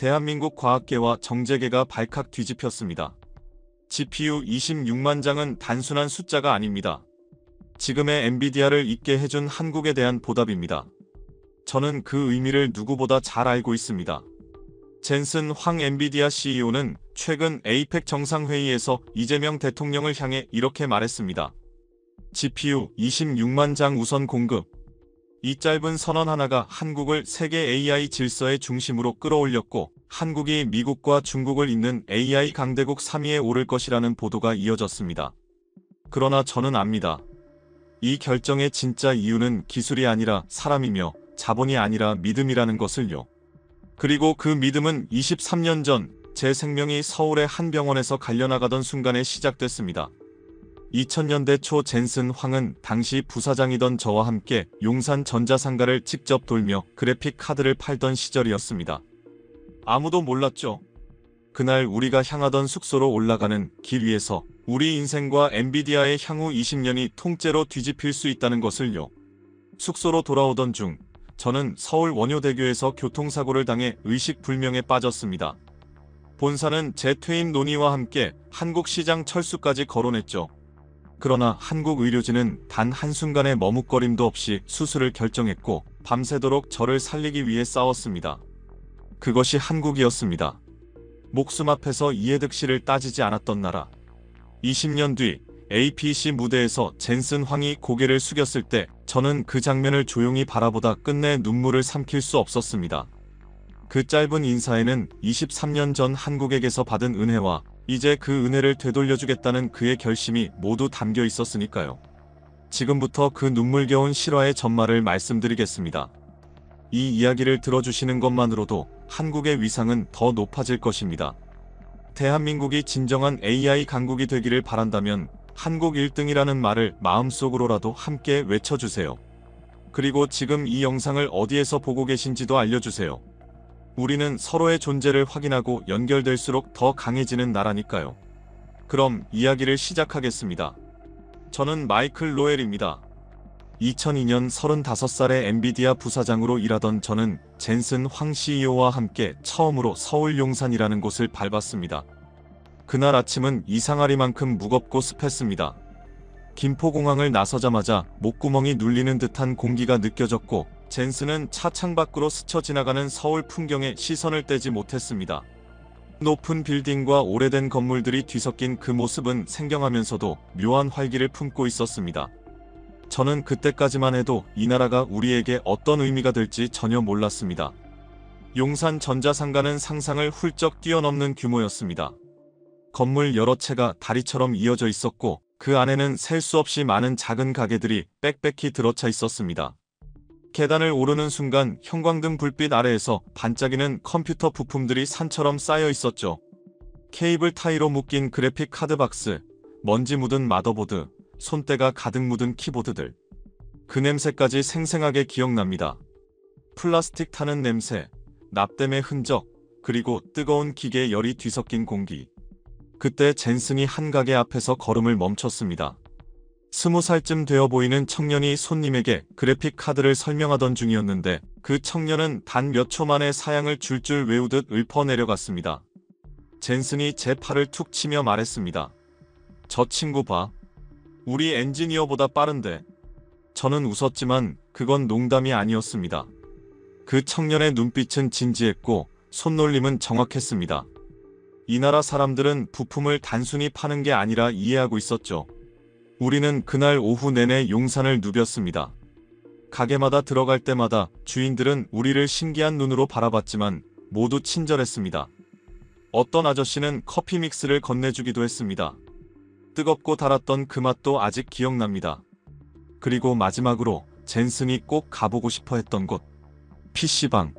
대한민국 과학계와 정재계가 발칵 뒤집혔습니다. GPU 26만 장은 단순한 숫자가 아닙니다. 지금의 엔비디아를 있게 해준 한국에 대한 보답입니다. 저는 그 의미를 누구보다 잘 알고 있습니다. 젠슨 황 엔비디아 CEO는 최근 에이펙 정상회의에서 이재명 대통령을 향해 이렇게 말했습니다. GPU 26만 장 우선 공급. 이 짧은 선언 하나가 한국을 세계 AI 질서의 중심으로 끌어올렸고 한국이 미국과 중국을 잇는 AI 강대국 3위에 오를 것이라는 보도가 이어졌습니다. 그러나 저는 압니다. 이 결정의 진짜 이유는 기술이 아니라 사람이며 자본이 아니라 믿음이라는 것을요. 그리고 그 믿음은 23년 전 제 생명이 서울의 한 병원에서 갈려나가던 순간에 시작됐습니다. 2000년대 초 젠슨 황은 당시 부사장이던 저와 함께 용산 전자상가를 직접 돌며 그래픽 카드를 팔던 시절이었습니다. 아무도 몰랐죠. 그날 우리가 향하던 숙소로 올라가는 길 위에서 우리 인생과 엔비디아의 향후 20년이 통째로 뒤집힐 수 있다는 것을요. 숙소로 돌아오던 중 저는 서울 원효대교에서 교통사고를 당해 의식불명에 빠졌습니다. 본사는 제 퇴임 논의와 함께 한국시장 철수까지 거론했죠. 그러나 한국 의료진은 단 한순간의 머뭇거림도 없이 수술을 결정했고 밤새도록 저를 살리기 위해 싸웠습니다. 그것이 한국이었습니다. 목숨 앞에서 이해득실을 따지지 않았던 나라. 20년 뒤 APC 무대에서 젠슨 황이 고개를 숙였을 때 저는 그 장면을 조용히 바라보다 끝내 눈물을 삼킬 수 없었습니다. 그 짧은 인사에는 23년 전 한국에게서 받은 은혜와 이제 그 은혜를 되돌려주겠다는 그의 결심이 모두 담겨 있었으니까요. 지금부터 그 눈물겨운 실화의 전말을 말씀드리겠습니다. 이 이야기를 들어주시는 것만으로도 한국의 위상은 더 높아질 것입니다. 대한민국이 진정한 AI 강국이 되기를 바란다면 한국 1등이라는 말을 마음속으로라도 함께 외쳐주세요. 그리고 지금 이 영상을 어디에서 보고 계신지도 알려주세요. 우리는 서로의 존재를 확인하고 연결될수록 더 강해지는 나라니까요. 그럼 이야기를 시작하겠습니다. 저는 마이클 로엘입니다. 2002년 35살의 엔비디아 부사장으로 일하던 저는 젠슨 황 CEO와 함께 처음으로 서울 용산이라는 곳을 밟았습니다. 그날 아침은 이상하리만큼 무겁고 습했습니다. 김포공항을 나서자마자 목구멍이 눌리는 듯한 공기가 느껴졌고 젠슨은 차 창밖으로 스쳐 지나가는 서울 풍경에 시선을 떼지 못했습니다. 높은 빌딩과 오래된 건물들이 뒤섞인 그 모습은 생경하면서도 묘한 활기를 품고 있었습니다. 저는 그때까지만 해도 이 나라가 우리에게 어떤 의미가 될지 전혀 몰랐습니다. 용산 전자상가는 상상을 훌쩍 뛰어넘는 규모였습니다. 건물 여러 채가 다리처럼 이어져 있었고 그 안에는 셀 수 없이 많은 작은 가게들이 빽빽히 들어차 있었습니다. 계단을 오르는 순간 형광등 불빛 아래에서 반짝이는 컴퓨터 부품들이 산처럼 쌓여 있었죠. 케이블 타이로 묶인 그래픽 카드 박스, 먼지 묻은 마더보드, 손때가 가득 묻은 키보드들. 그 냄새까지 생생하게 기억납니다. 플라스틱 타는 냄새, 납땜의 흔적, 그리고 뜨거운 기계 열이 뒤섞인 공기. 그때 젠슨이 한 가게 앞에서 걸음을 멈췄습니다. 20살쯤 되어 보이는 청년이 손님에게 그래픽 카드를 설명하던 중이었는데 그 청년은 단 몇 초 만에 사양을 줄줄 외우듯 읊어 내려갔습니다. 젠슨이 제 팔을 툭 치며 말했습니다. 저 친구 봐. 우리 엔지니어보다 빠른데. 저는 웃었지만 그건 농담이 아니었습니다. 그 청년의 눈빛은 진지했고 손놀림은 정확했습니다. 이 나라 사람들은 부품을 단순히 파는 게 아니라 이해하고 있었죠. 우리는 그날 오후 내내 용산을 누볐습니다. 가게마다 들어갈 때마다 주인들은 우리를 신기한 눈으로 바라봤지만 모두 친절했습니다. 어떤 아저씨는 커피 믹스를 건네주기도 했습니다. 뜨겁고 달았던 그 맛도 아직 기억납니다. 그리고 마지막으로 젠슨이 꼭 가보고 싶어 했던 곳. PC방.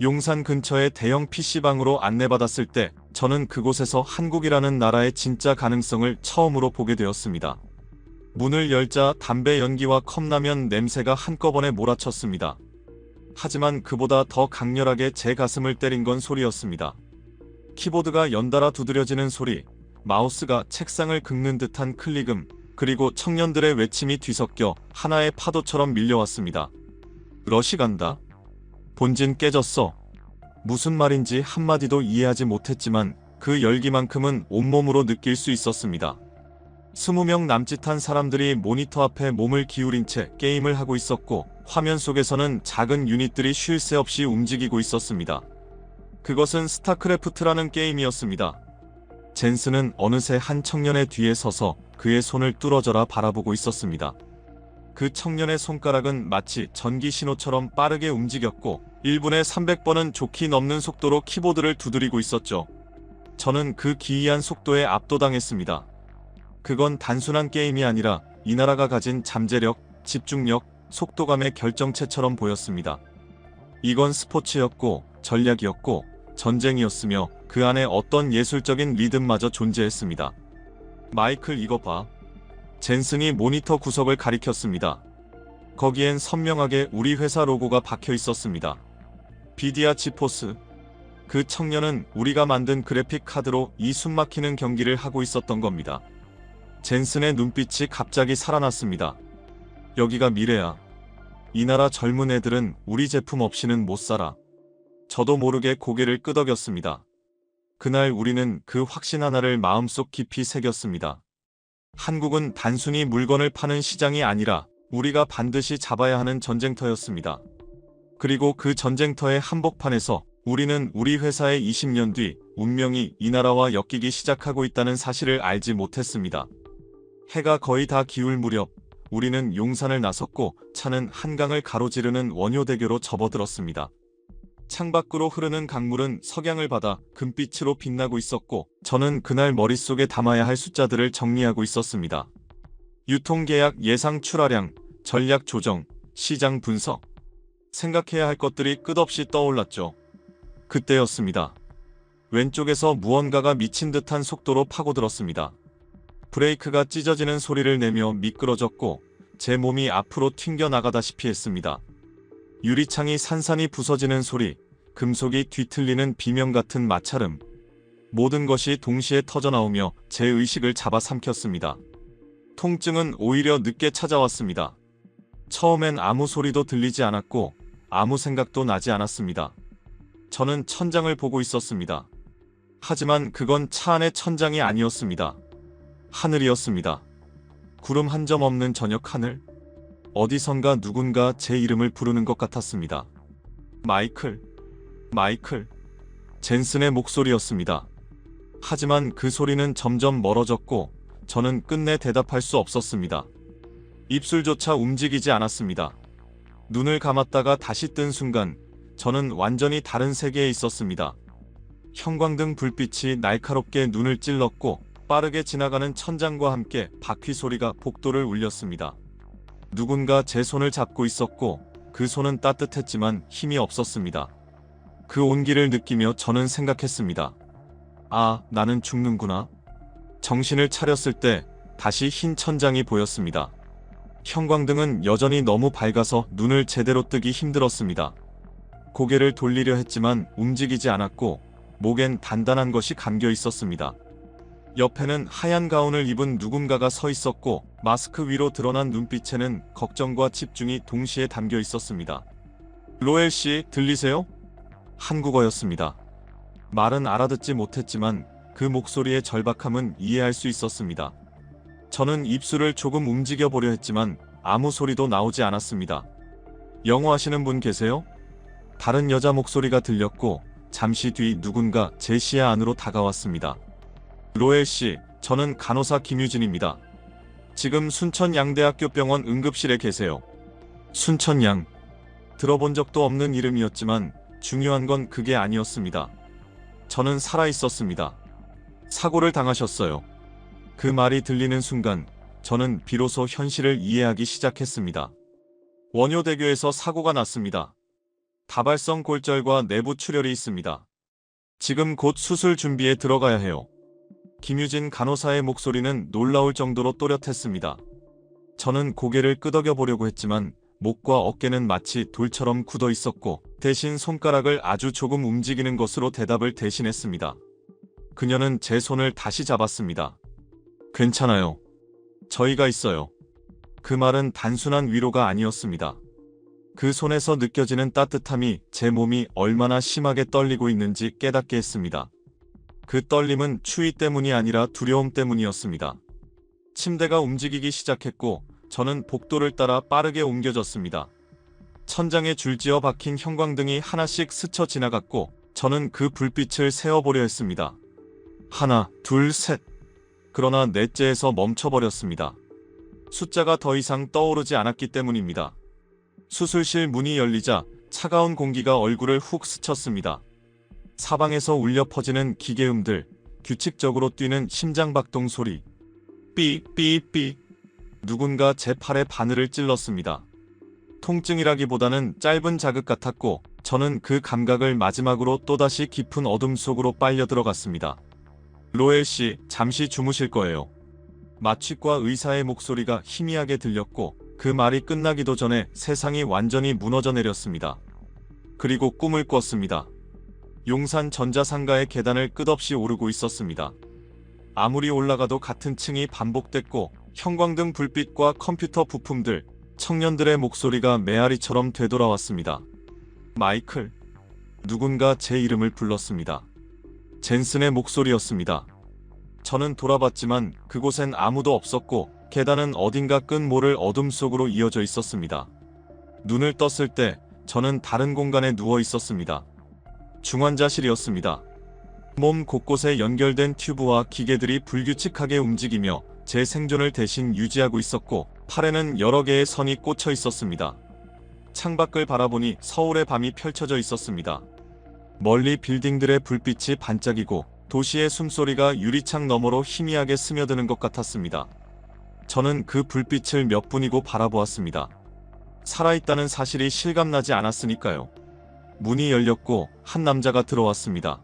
용산 근처의 대형 PC방으로 안내받았을 때 저는 그곳에서 한국이라는 나라의 진짜 가능성을 처음으로 보게 되었습니다. 문을 열자 담배 연기와 컵라면 냄새가 한꺼번에 몰아쳤습니다. 하지만 그보다 더 강렬하게 제 가슴을 때린 건 소리였습니다. 키보드가 연달아 두드려지는 소리, 마우스가 책상을 긁는 듯한 클릭음, 그리고 청년들의 외침이 뒤섞여 하나의 파도처럼 밀려왔습니다. 러시 간다. 본진 깨졌어. 무슨 말인지 한마디도 이해하지 못했지만 그 열기만큼은 온몸으로 느낄 수 있었습니다. 20명 남짓한 사람들이 모니터 앞에 몸을 기울인 채 게임을 하고 있었고 화면 속에서는 작은 유닛들이 쉴 새 없이 움직이고 있었습니다. 그것은 스타크래프트라는 게임이었습니다. 젠슨은 어느새 한 청년의 뒤에 서서 그의 손을 뚫어져라 바라보고 있었습니다. 그 청년의 손가락은 마치 전기 신호처럼 빠르게 움직였고 1분에 300번은 좋게 넘는 속도로 키보드를 두드리고 있었죠. 저는 그 기이한 속도에 압도당했습니다. 그건 단순한 게임이 아니라 이 나라가 가진 잠재력, 집중력, 속도감의 결정체처럼 보였습니다. 이건 스포츠였고 전략이었고 전쟁이었으며 그 안에 어떤 예술적인 리듬마저 존재했습니다. 마이클, 이거 봐. 젠슨이 모니터 구석을 가리켰습니다. 거기엔 선명하게 우리 회사 로고가 박혀 있었습니다. 비디아 지포스. 그 청년은 우리가 만든 그래픽 카드로 이 숨막히는 경기를 하고 있었던 겁니다. 젠슨의 눈빛이 갑자기 살아났습니다. 여기가 미래야. 이 나라 젊은 애들은 우리 제품 없이는 못 살아. 저도 모르게 고개를 끄덕였습니다. 그날 우리는 그 확신 하나를 마음속 깊이 새겼습니다. 한국은 단순히 물건을 파는 시장이 아니라 우리가 반드시 잡아야 하는 전쟁터였습니다. 그리고 그 전쟁터의 한복판에서 우리는 우리 회사의 20년 뒤 운명이 이 나라와 엮이기 시작하고 있다는 사실을 알지 못했습니다. 해가 거의 다 기울 무렵 우리는 용산을 나섰고 차는 한강을 가로지르는 원효대교로 접어들었습니다. 창밖으로 흐르는 강물은 석양을 받아 금빛으로 빛나고 있었고 저는 그날 머릿속에 담아야 할 숫자들을 정리하고 있었습니다. 유통계약 예상 출하량, 전략 조정, 시장 분석. 생각해야 할 것들이 끝없이 떠올랐죠. 그때였습니다. 왼쪽에서 무언가가 미친 듯한 속도로 파고들었습니다. 브레이크가 찢어지는 소리를 내며 미끄러졌고 제 몸이 앞으로 튕겨나가다시피 했습니다. 유리창이 산산이 부서지는 소리, 금속이 뒤틀리는 비명 같은 마찰음. 모든 것이 동시에 터져나오며 제 의식을 잡아삼켰습니다. 통증은 오히려 늦게 찾아왔습니다. 처음엔 아무 소리도 들리지 않았고 아무 생각도 나지 않았습니다. 저는 천장을 보고 있었습니다. 하지만 그건 차 안의 천장이 아니었습니다. 하늘이었습니다. 구름 한 점 없는 저녁 하늘. 어디선가 누군가 제 이름을 부르는 것 같았습니다. 마이클, 마이클. 젠슨의 목소리였습니다. 하지만 그 소리는 점점 멀어졌고 저는 끝내 대답할 수 없었습니다. 입술조차 움직이지 않았습니다. 눈을 감았다가 다시 뜬 순간 저는 완전히 다른 세계에 있었습니다. 형광등 불빛이 날카롭게 눈을 찔렀고 빠르게 지나가는 천장과 함께 바퀴 소리가 복도를 울렸습니다. 누군가 제 손을 잡고 있었고 그 손은 따뜻했지만 힘이 없었습니다. 그 온기를 느끼며 저는 생각했습니다. 아, 나는 죽는구나. 정신을 차렸을 때 다시 흰 천장이 보였습니다. 형광등은 여전히 너무 밝아서 눈을 제대로 뜨기 힘들었습니다. 고개를 돌리려 했지만 움직이지 않았고 목엔 단단한 것이 감겨 있었습니다. 옆에는 하얀 가운을 입은 누군가가 서 있었고 마스크 위로 드러난 눈빛에는 걱정과 집중이 동시에 담겨 있었습니다. 로엘 씨, 들리세요? 한국어였습니다. 말은 알아듣지 못했지만 그 목소리의 절박함은 이해할 수 있었습니다. 저는 입술을 조금 움직여 보려 했지만 아무 소리도 나오지 않았습니다. 영어 하시는 분 계세요? 다른 여자 목소리가 들렸고 잠시 뒤 누군가 제 시야 안으로 다가왔습니다. 로엘 씨, 저는 간호사 김유진입니다. 지금 순천양대학교 병원 응급실에 계세요. 순천양. 들어본 적도 없는 이름이었지만 중요한 건 그게 아니었습니다. 저는 살아있었습니다. 사고를 당하셨어요. 그 말이 들리는 순간 저는 비로소 현실을 이해하기 시작했습니다. 원효대교에서 사고가 났습니다. 다발성 골절과 내부 출혈이 있습니다. 지금 곧 수술 준비에 들어가야 해요. 김유진 간호사의 목소리는 놀라울 정도로 또렷했습니다. 저는 고개를 끄덕여 보려고 했지만 목과 어깨는 마치 돌처럼 굳어 있었고 대신 손가락을 아주 조금 움직이는 것으로 대답을 대신했습니다. 그녀는 제 손을 다시 잡았습니다. 괜찮아요. 저희가 있어요. 그 말은 단순한 위로가 아니었습니다. 그 손에서 느껴지는 따뜻함이 제 몸이 얼마나 심하게 떨리고 있는지 깨닫게 했습니다. 그 떨림은 추위 때문이 아니라 두려움 때문이었습니다. 침대가 움직이기 시작했고 저는 복도를 따라 빠르게 옮겨졌습니다. 천장에 줄지어 박힌 형광등이 하나씩 스쳐 지나갔고 저는 그 불빛을 세어보려 했습니다. 하나, 둘, 셋. 그러나 넷째에서 멈춰버렸습니다. 숫자가 더 이상 떠오르지 않았기 때문입니다. 수술실 문이 열리자 차가운 공기가 얼굴을 훅 스쳤습니다. 사방에서 울려 퍼지는 기계음들, 규칙적으로 뛰는 심장박동 소리. 삐삐삐. 누군가 제 팔에 바늘을 찔렀습니다. 통증이라기보다는 짧은 자극 같았고 저는 그 감각을 마지막으로 또다시 깊은 어둠 속으로 빨려 들어갔습니다. 로엘 씨, 잠시 주무실 거예요. 마취과 의사의 목소리가 희미하게 들렸고 그 말이 끝나기도 전에 세상이 완전히 무너져 내렸습니다. 그리고 꿈을 꿨습니다. 용산 전자상가의 계단을 끝없이 오르고 있었습니다. 아무리 올라가도 같은 층이 반복됐고 형광등 불빛과 컴퓨터 부품들, 청년들의 목소리가 메아리처럼 되돌아왔습니다. 마이클. 누군가 제 이름을 불렀습니다. 젠슨의 목소리였습니다. 저는 돌아봤지만 그곳엔 아무도 없었고 계단은 어딘가 끈 모를 어둠 속으로 이어져 있었습니다. 눈을 떴을 때 저는 다른 공간에 누워 있었습니다. 중환자실이었습니다. 몸 곳곳에 연결된 튜브와 기계들이 불규칙하게 움직이며 제 생존을 대신 유지하고 있었고 팔에는 여러 개의 선이 꽂혀 있었습니다. 창밖을 바라보니 서울의 밤이 펼쳐져 있었습니다. 멀리 빌딩들의 불빛이 반짝이고 도시의 숨소리가 유리창 너머로 희미하게 스며드는 것 같았습니다. 저는 그 불빛을 몇 분이고 바라보았습니다. 살아있다는 사실이 실감나지 않았으니까요. 문이 열렸고 한 남자가 들어왔습니다.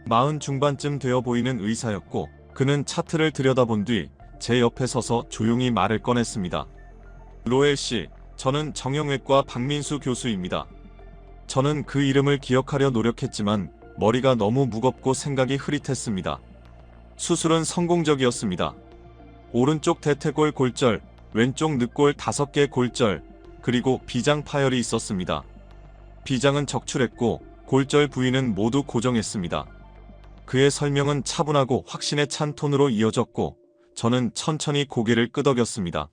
40 중반쯤 되어 보이는 의사였고 그는 차트를 들여다본 뒤 제 옆에 서서 조용히 말을 꺼냈습니다. 로엘 씨, 저는 정형외과 박민수 교수입니다. 저는 그 이름을 기억하려 노력했지만 머리가 너무 무겁고 생각이 흐릿했습니다. 수술은 성공적이었습니다. 오른쪽 대퇴골 골절, 왼쪽 늑골 5개 골절, 그리고 비장 파열이 있었습니다. 비장은 적출했고 골절 부위는 모두 고정했습니다. 그의 설명은 차분하고 확신에 찬 톤으로 이어졌고 저는 천천히 고개를 끄덕였습니다.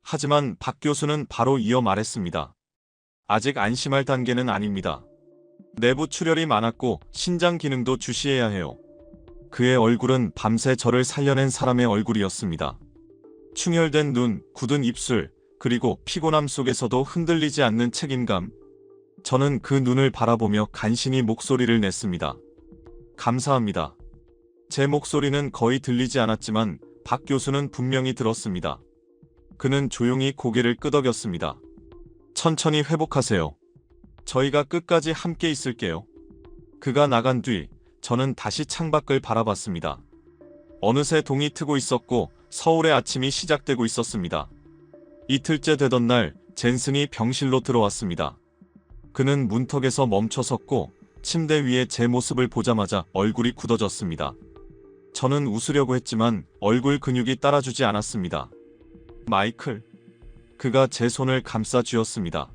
하지만 박 교수는 바로 이어 말했습니다. 아직 안심할 단계는 아닙니다. 내부 출혈이 많았고 신장 기능도 주시해야 해요. 그의 얼굴은 밤새 저를 살려낸 사람의 얼굴이었습니다. 충혈된 눈, 굳은 입술, 그리고 피곤함 속에서도 흔들리지 않는 책임감. 저는 그 눈을 바라보며 간신히 목소리를 냈습니다. 감사합니다. 제 목소리는 거의 들리지 않았지만 박 교수는 분명히 들었습니다. 그는 조용히 고개를 끄덕였습니다. 천천히 회복하세요. 저희가 끝까지 함께 있을게요. 그가 나간 뒤 저는 다시 창밖을 바라봤습니다. 어느새 동이 트고 있었고 서울의 아침이 시작되고 있었습니다. 이틀째 되던 날 젠슨이 병실로 들어왔습니다. 그는 문턱에서 멈춰섰고 침대 위에 제 모습을 보자마자 얼굴이 굳어졌습니다. 저는 웃으려고 했지만 얼굴 근육이 따라주지 않았습니다. 마이클. 그가 제 손을 감싸 쥐었습니다.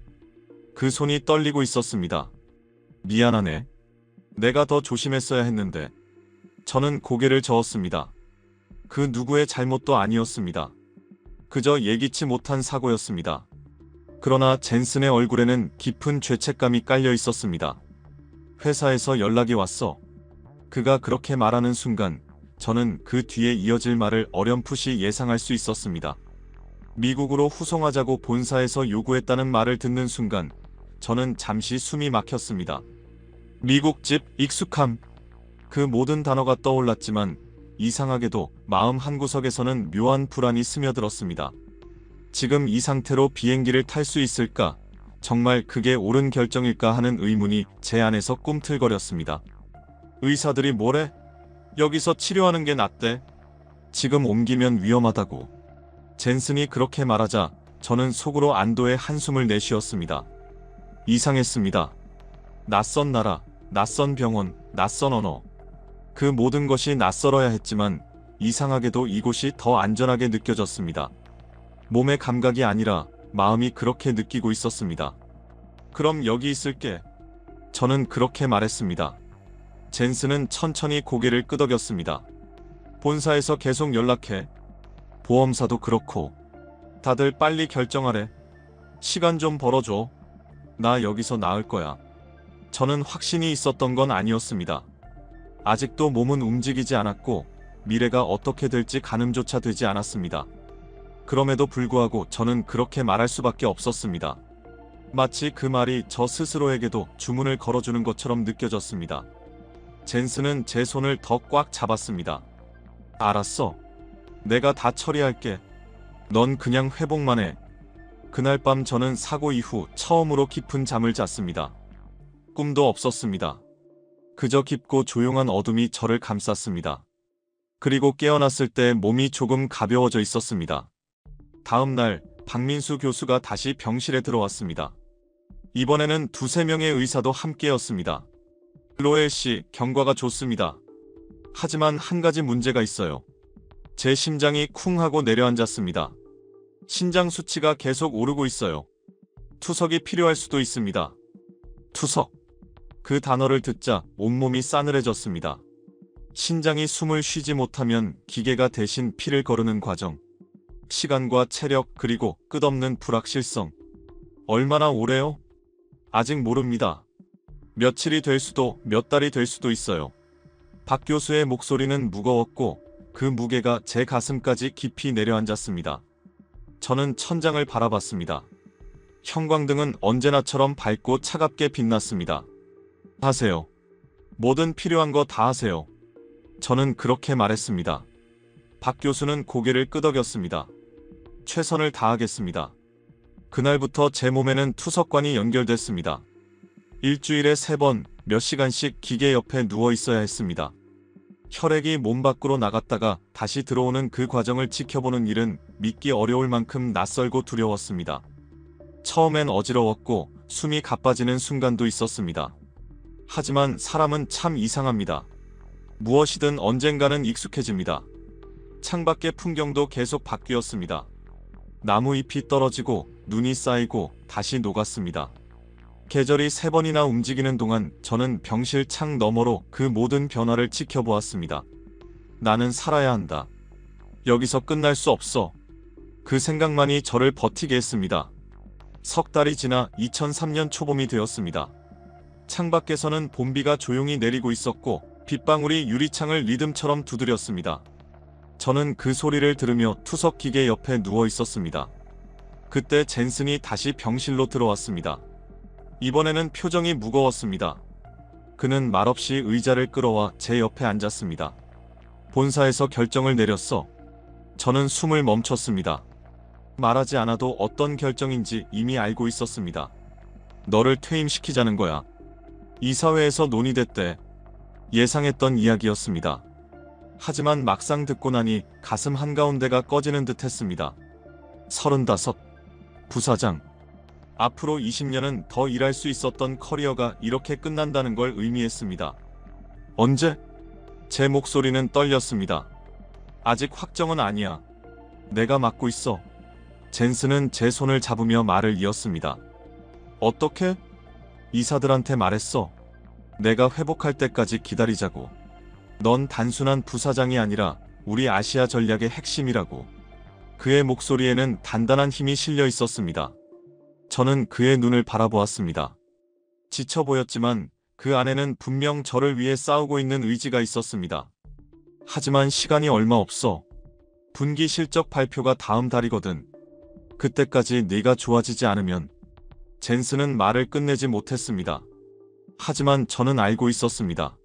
그 손이 떨리고 있었습니다. 미안하네. 내가 더 조심했어야 했는데. 저는 고개를 저었습니다. 그 누구의 잘못도 아니었습니다. 그저 예기치 못한 사고였습니다. 그러나 젠슨의 얼굴에는 깊은 죄책감이 깔려 있었습니다. 회사에서 연락이 왔어. 그가 그렇게 말하는 순간 저는 그 뒤에 이어질 말을 어렴풋이 예상할 수 있었습니다. 미국으로 후송하자고 본사에서 요구했다는 말을 듣는 순간 저는 잠시 숨이 막혔습니다. 미국집 익숙함. 그 모든 단어가 떠올랐지만 이상하게도 마음 한구석에서는 묘한 불안이 스며들었습니다. 지금 이 상태로 비행기를 탈 수 있을까? 정말 그게 옳은 결정일까 하는 의문이 제 안에서 꿈틀거렸습니다. 의사들이 뭐래? 여기서 치료하는 게 낫대. 지금 옮기면 위험하다고. 젠슨이 그렇게 말하자 저는 속으로 안도의 한숨을 내쉬었습니다. 이상했습니다. 낯선 나라, 낯선 병원, 낯선 언어. 그 모든 것이 낯설어야 했지만 이상하게도 이곳이 더 안전하게 느껴졌습니다. 몸의 감각이 아니라 마음이 그렇게 느끼고 있었습니다. 그럼 여기 있을게. 저는 그렇게 말했습니다. 젠스는 천천히 고개를 끄덕였습니다. 본사에서 계속 연락해. 보험사도 그렇고. 다들 빨리 결정하래. 시간 좀 벌어줘. 나 여기서 나을 거야. 저는 확신이 있었던 건 아니었습니다. 아직도 몸은 움직이지 않았고 미래가 어떻게 될지 가늠조차 되지 않았습니다. 그럼에도 불구하고 저는 그렇게 말할 수밖에 없었습니다. 마치 그 말이 저 스스로에게도 주문을 걸어주는 것처럼 느껴졌습니다. 젠스는 제 손을 더 꽉 잡았습니다. 알았어. 내가 다 처리할게. 넌 그냥 회복만 해. 그날 밤 저는 사고 이후 처음으로 깊은 잠을 잤습니다. 꿈도 없었습니다. 그저 깊고 조용한 어둠이 저를 감쌌습니다. 그리고 깨어났을 때 몸이 조금 가벼워져 있었습니다. 다음 날 박민수 교수가 다시 병실에 들어왔습니다. 이번에는 두세 명의 의사도 함께였습니다. 로엘 씨, 경과가 좋습니다. 하지만 한 가지 문제가 있어요. 제 심장이 쿵 하고 내려앉았습니다. 신장 수치가 계속 오르고 있어요. 투석이 필요할 수도 있습니다. 투석. 그 단어를 듣자 온몸이 싸늘해졌습니다. 신장이 숨을 쉬지 못하면 기계가 대신 피를 거르는 과정. 시간과 체력 그리고 끝없는 불확실성. 얼마나 오래요? 아직 모릅니다. 며칠이 될 수도 몇 달이 될 수도 있어요. 박 교수의 목소리는 무거웠고 그 무게가 제 가슴까지 깊이 내려앉았습니다. 저는 천장을 바라봤습니다. 형광등은 언제나처럼 밝고 차갑게 빛났습니다. 하세요. 뭐든 필요한 거 다 하세요. 저는 그렇게 말했습니다. 박 교수는 고개를 끄덕였습니다. 최선을 다하겠습니다. 그날부터 제 몸에는 투석관이 연결됐습니다. 일주일에 3번 몇 시간씩 기계 옆에 누워 있어야 했습니다. 혈액이 몸 밖으로 나갔다가 다시 들어오는 그 과정을 지켜보는 일은 믿기 어려울 만큼 낯설고 두려웠습니다. 처음엔 어지러웠고 숨이 가빠지는 순간도 있었습니다. 하지만 사람은 참 이상합니다. 무엇이든 언젠가는 익숙해집니다. 창밖의 풍경도 계속 바뀌었습니다. 나무 잎이 떨어지고 눈이 쌓이고 다시 녹았습니다. 계절이 3번이나 움직이는 동안 저는 병실 창 너머로 그 모든 변화를 지켜보았습니다. 나는 살아야 한다. 여기서 끝날 수 없어. 그 생각만이 저를 버티게 했습니다. 석 달이 지나 2003년 초봄이 되었습니다. 창밖에서는 봄비가 조용히 내리고 있었고 빗방울이 유리창을 리듬처럼 두드렸습니다. 저는 그 소리를 들으며 투석 기계 옆에 누워 있었습니다. 그때 젠슨이 다시 병실로 들어왔습니다. 이번에는 표정이 무거웠습니다. 그는 말없이 의자를 끌어와 제 옆에 앉았습니다. 본사에서 결정을 내렸어. 저는 숨을 멈췄습니다. 말하지 않아도 어떤 결정인지 이미 알고 있었습니다. 너를 퇴임시키자는 거야. 이사회에서 논의됐대. 예상했던 이야기였습니다. 하지만 막상 듣고 나니 가슴 한가운데가 꺼지는 듯 했습니다. 35. 부사장. 앞으로 20년은 더 일할 수 있었던 커리어가 이렇게 끝난다는 걸 의미했습니다. 언제? 제 목소리는 떨렸습니다. 아직 확정은 아니야. 내가 맡고 있어. 젠슨은 제 손을 잡으며 말을 이었습니다. 어떻게? 이사들한테 말했어. 내가 회복할 때까지 기다리자고. 넌 단순한 부사장이 아니라 우리 아시아 전략의 핵심이라고. 그의 목소리에는 단단한 힘이 실려 있었습니다. 저는 그의 눈을 바라보았습니다. 지쳐 보였지만 그 안에는 분명 저를 위해 싸우고 있는 의지가 있었습니다. 하지만 시간이 얼마 없어. 분기 실적 발표가 다음 달이거든. 그때까지 네가 좋아지지 않으면. 젠슨은 말을 끝내지 못했습니다. 하지만 저는 알고 있었습니다.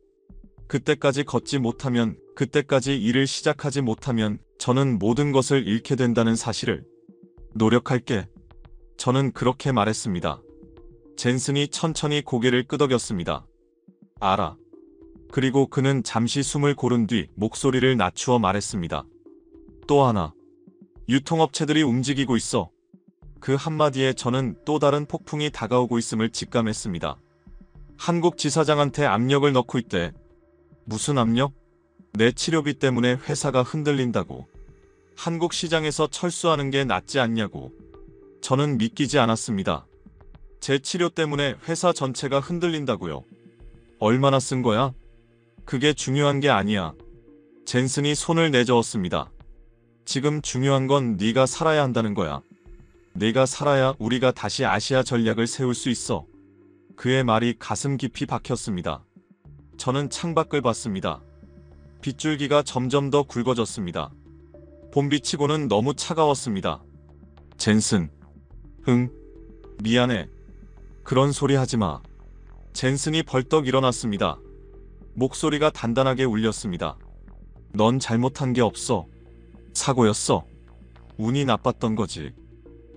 그때까지 걷지 못하면, 그때까지 일을 시작하지 못하면 저는 모든 것을 잃게 된다는 사실을. 노력할게. 저는 그렇게 말했습니다. 젠슨이 천천히 고개를 끄덕였습니다. 알아. 그리고 그는 잠시 숨을 고른 뒤 목소리를 낮추어 말했습니다. 또 하나. 유통업체들이 움직이고 있어. 그 한마디에 저는 또 다른 폭풍이 다가오고 있음을 직감했습니다. 한국 지사장한테 압력을 넣고 있대. 무슨 압력? 내 치료비 때문에 회사가 흔들린다고. 한국 시장에서 철수하는 게 낫지 않냐고. 저는 믿기지 않았습니다. 제 치료 때문에 회사 전체가 흔들린다고요. 얼마나 쓴 거야? 그게 중요한 게 아니야. 젠슨이 손을 내저었습니다. 지금 중요한 건 네가 살아야 한다는 거야. 네가 살아야 우리가 다시 아시아 전략을 세울 수 있어. 그의 말이 가슴 깊이 박혔습니다. 저는 창밖을 봤습니다. 빗줄기가 점점 더 굵어졌습니다. 봄비치고는 너무 차가웠습니다. 젠슨. 응. 미안해. 그런 소리 하지 마. 젠슨이 벌떡 일어났습니다. 목소리가 단단하게 울렸습니다. 넌 잘못한 게 없어. 사고였어. 운이 나빴던 거지.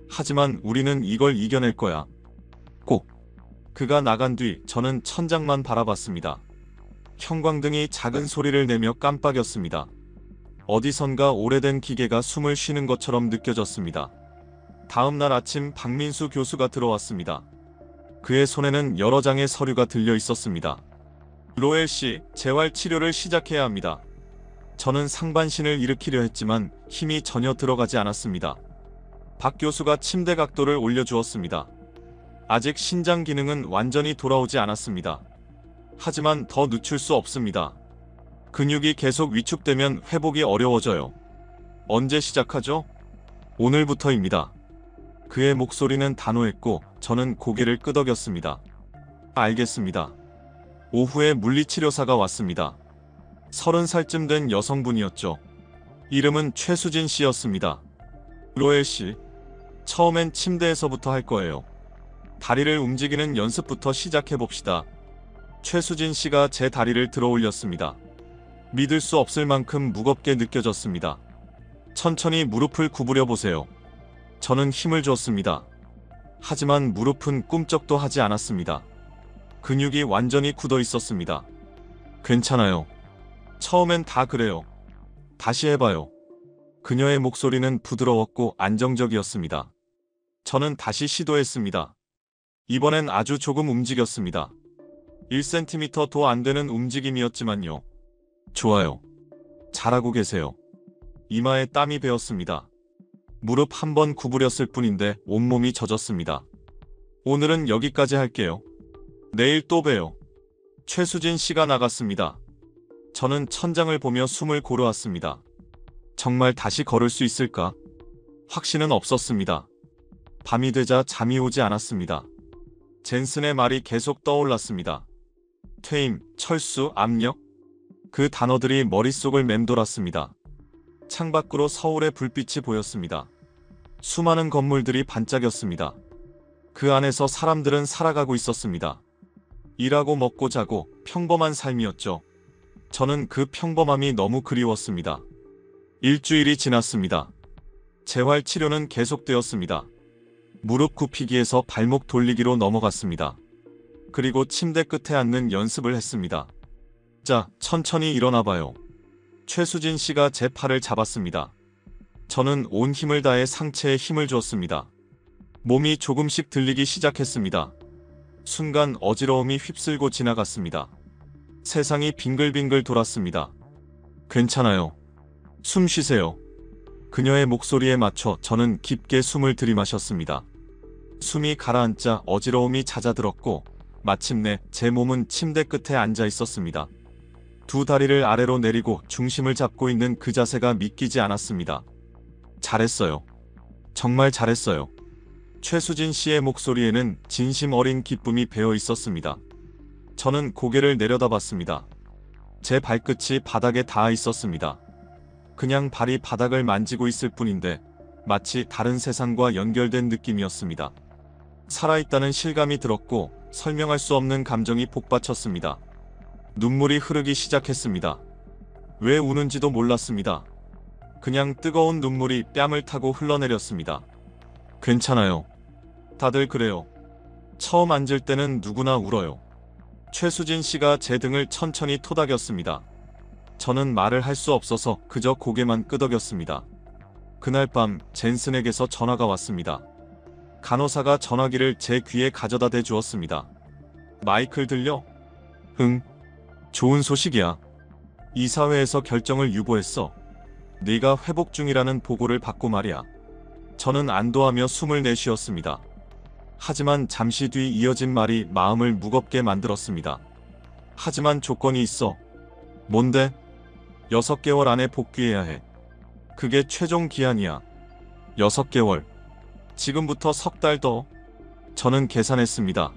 하지만 우리는 이걸 이겨낼 거야. 꼭. 그가 나간 뒤 저는 천장만 바라봤습니다. 형광등이 작은 소리를 내며 깜빡였습니다. 어디선가 오래된 기계가 숨을 쉬는 것처럼 느껴졌습니다. 다음 날 아침 박민수 교수가 들어왔습니다. 그의 손에는 여러 장의 서류가 들려 있었습니다. 로엘 씨, 재활 치료를 시작해야 합니다. 저는 상반신을 일으키려 했지만 힘이 전혀 들어가지 않았습니다. 박 교수가 침대 각도를 올려주었습니다. 아직 신장 기능은 완전히 돌아오지 않았습니다. 하지만 더 늦출 수 없습니다. 근육이 계속 위축되면 회복이 어려워져요. 언제 시작하죠? 오늘부터입니다. 그의 목소리는 단호했고 저는 고개를 끄덕였습니다. 알겠습니다. 오후에 물리치료사가 왔습니다. 30살쯤 된 여성분이었죠. 이름은 최수진 씨였습니다. 로엘 씨, 처음엔 침대에서부터 할 거예요. 다리를 움직이는 연습부터 시작해봅시다. 최수진 씨가 제 다리를 들어 올렸습니다. 믿을 수 없을 만큼 무겁게 느껴졌습니다. 천천히 무릎을 구부려 보세요. 저는 힘을 줬습니다. 하지만 무릎은 꿈쩍도 하지 않았습니다. 근육이 완전히 굳어 있었습니다. 괜찮아요. 처음엔 다 그래요. 다시 해봐요. 그녀의 목소리는 부드러웠고 안정적이었습니다. 저는 다시 시도했습니다. 이번엔 아주 조금 움직였습니다. 1cm도 안 되는 움직임이었지만요. 좋아요. 잘하고 계세요. 이마에 땀이 배었습니다. 무릎 한 번 구부렸을 뿐인데 온몸이 젖었습니다. 오늘은 여기까지 할게요. 내일 또 봬요. 최수진 씨가 나갔습니다. 저는 천장을 보며 숨을 고르았습니다. 정말 다시 걸을 수 있을까? 확신은 없었습니다. 밤이 되자 잠이 오지 않았습니다. 젠슨의 말이 계속 떠올랐습니다. 퇴임, 철수, 압력? 그 단어들이 머릿속을 맴돌았습니다. 창밖으로 서울의 불빛이 보였습니다. 수많은 건물들이 반짝였습니다. 그 안에서 사람들은 살아가고 있었습니다. 일하고 먹고 자고 평범한 삶이었죠. 저는 그 평범함이 너무 그리웠습니다. 일주일이 지났습니다. 재활 치료는 계속되었습니다. 무릎 굽히기에서 발목 돌리기로 넘어갔습니다. 그리고 침대 끝에 앉는 연습을 했습니다. 자, 천천히 일어나봐요. 최수진 씨가 제 팔을 잡았습니다. 저는 온 힘을 다해 상체에 힘을 주었습니다. 몸이 조금씩 들리기 시작했습니다. 순간 어지러움이 휩쓸고 지나갔습니다. 세상이 빙글빙글 돌았습니다. 괜찮아요. 숨 쉬세요. 그녀의 목소리에 맞춰 저는 깊게 숨을 들이마셨습니다. 숨이 가라앉자 어지러움이 잦아들었고 마침내 제 몸은 침대 끝에 앉아 있었습니다. 두 다리를 아래로 내리고 중심을 잡고 있는 그 자세가 믿기지 않았습니다. 잘했어요. 정말 잘했어요. 최수진 씨의 목소리에는 진심 어린 기쁨이 배어 있었습니다. 저는 고개를 내려다봤습니다. 제 발끝이 바닥에 닿아 있었습니다. 그냥 발이 바닥을 만지고 있을 뿐인데 마치 다른 세상과 연결된 느낌이었습니다. 살아있다는 실감이 들었고 설명할 수 없는 감정이 복받쳤습니다. 눈물이 흐르기 시작했습니다. 왜 우는지도 몰랐습니다. 그냥 뜨거운 눈물이 뺨을 타고 흘러내렸습니다. 괜찮아요. 다들 그래요. 처음 앉을 때는 누구나 울어요. 최수진 씨가 제 등을 천천히 토닥였습니다. 저는 말을 할 수 없어서 그저 고개만 끄덕였습니다. 그날 밤 젠슨에게서 전화가 왔습니다. 간호사가 전화기를 제 귀에 가져다 대주었습니다. 마이클 들려? 응. 좋은 소식이야. 이사회에서 결정을 유보했어. 네가 회복 중이라는 보고를 받고 말이야. 저는 안도하며 숨을 내쉬었습니다. 하지만 잠시 뒤 이어진 말이 마음을 무겁게 만들었습니다. 하지만 조건이 있어. 뭔데? 6개월 안에 복귀해야 해. 그게 최종 기한이야. 6개월. 지금부터 3달 더. 저는 계산했습니다.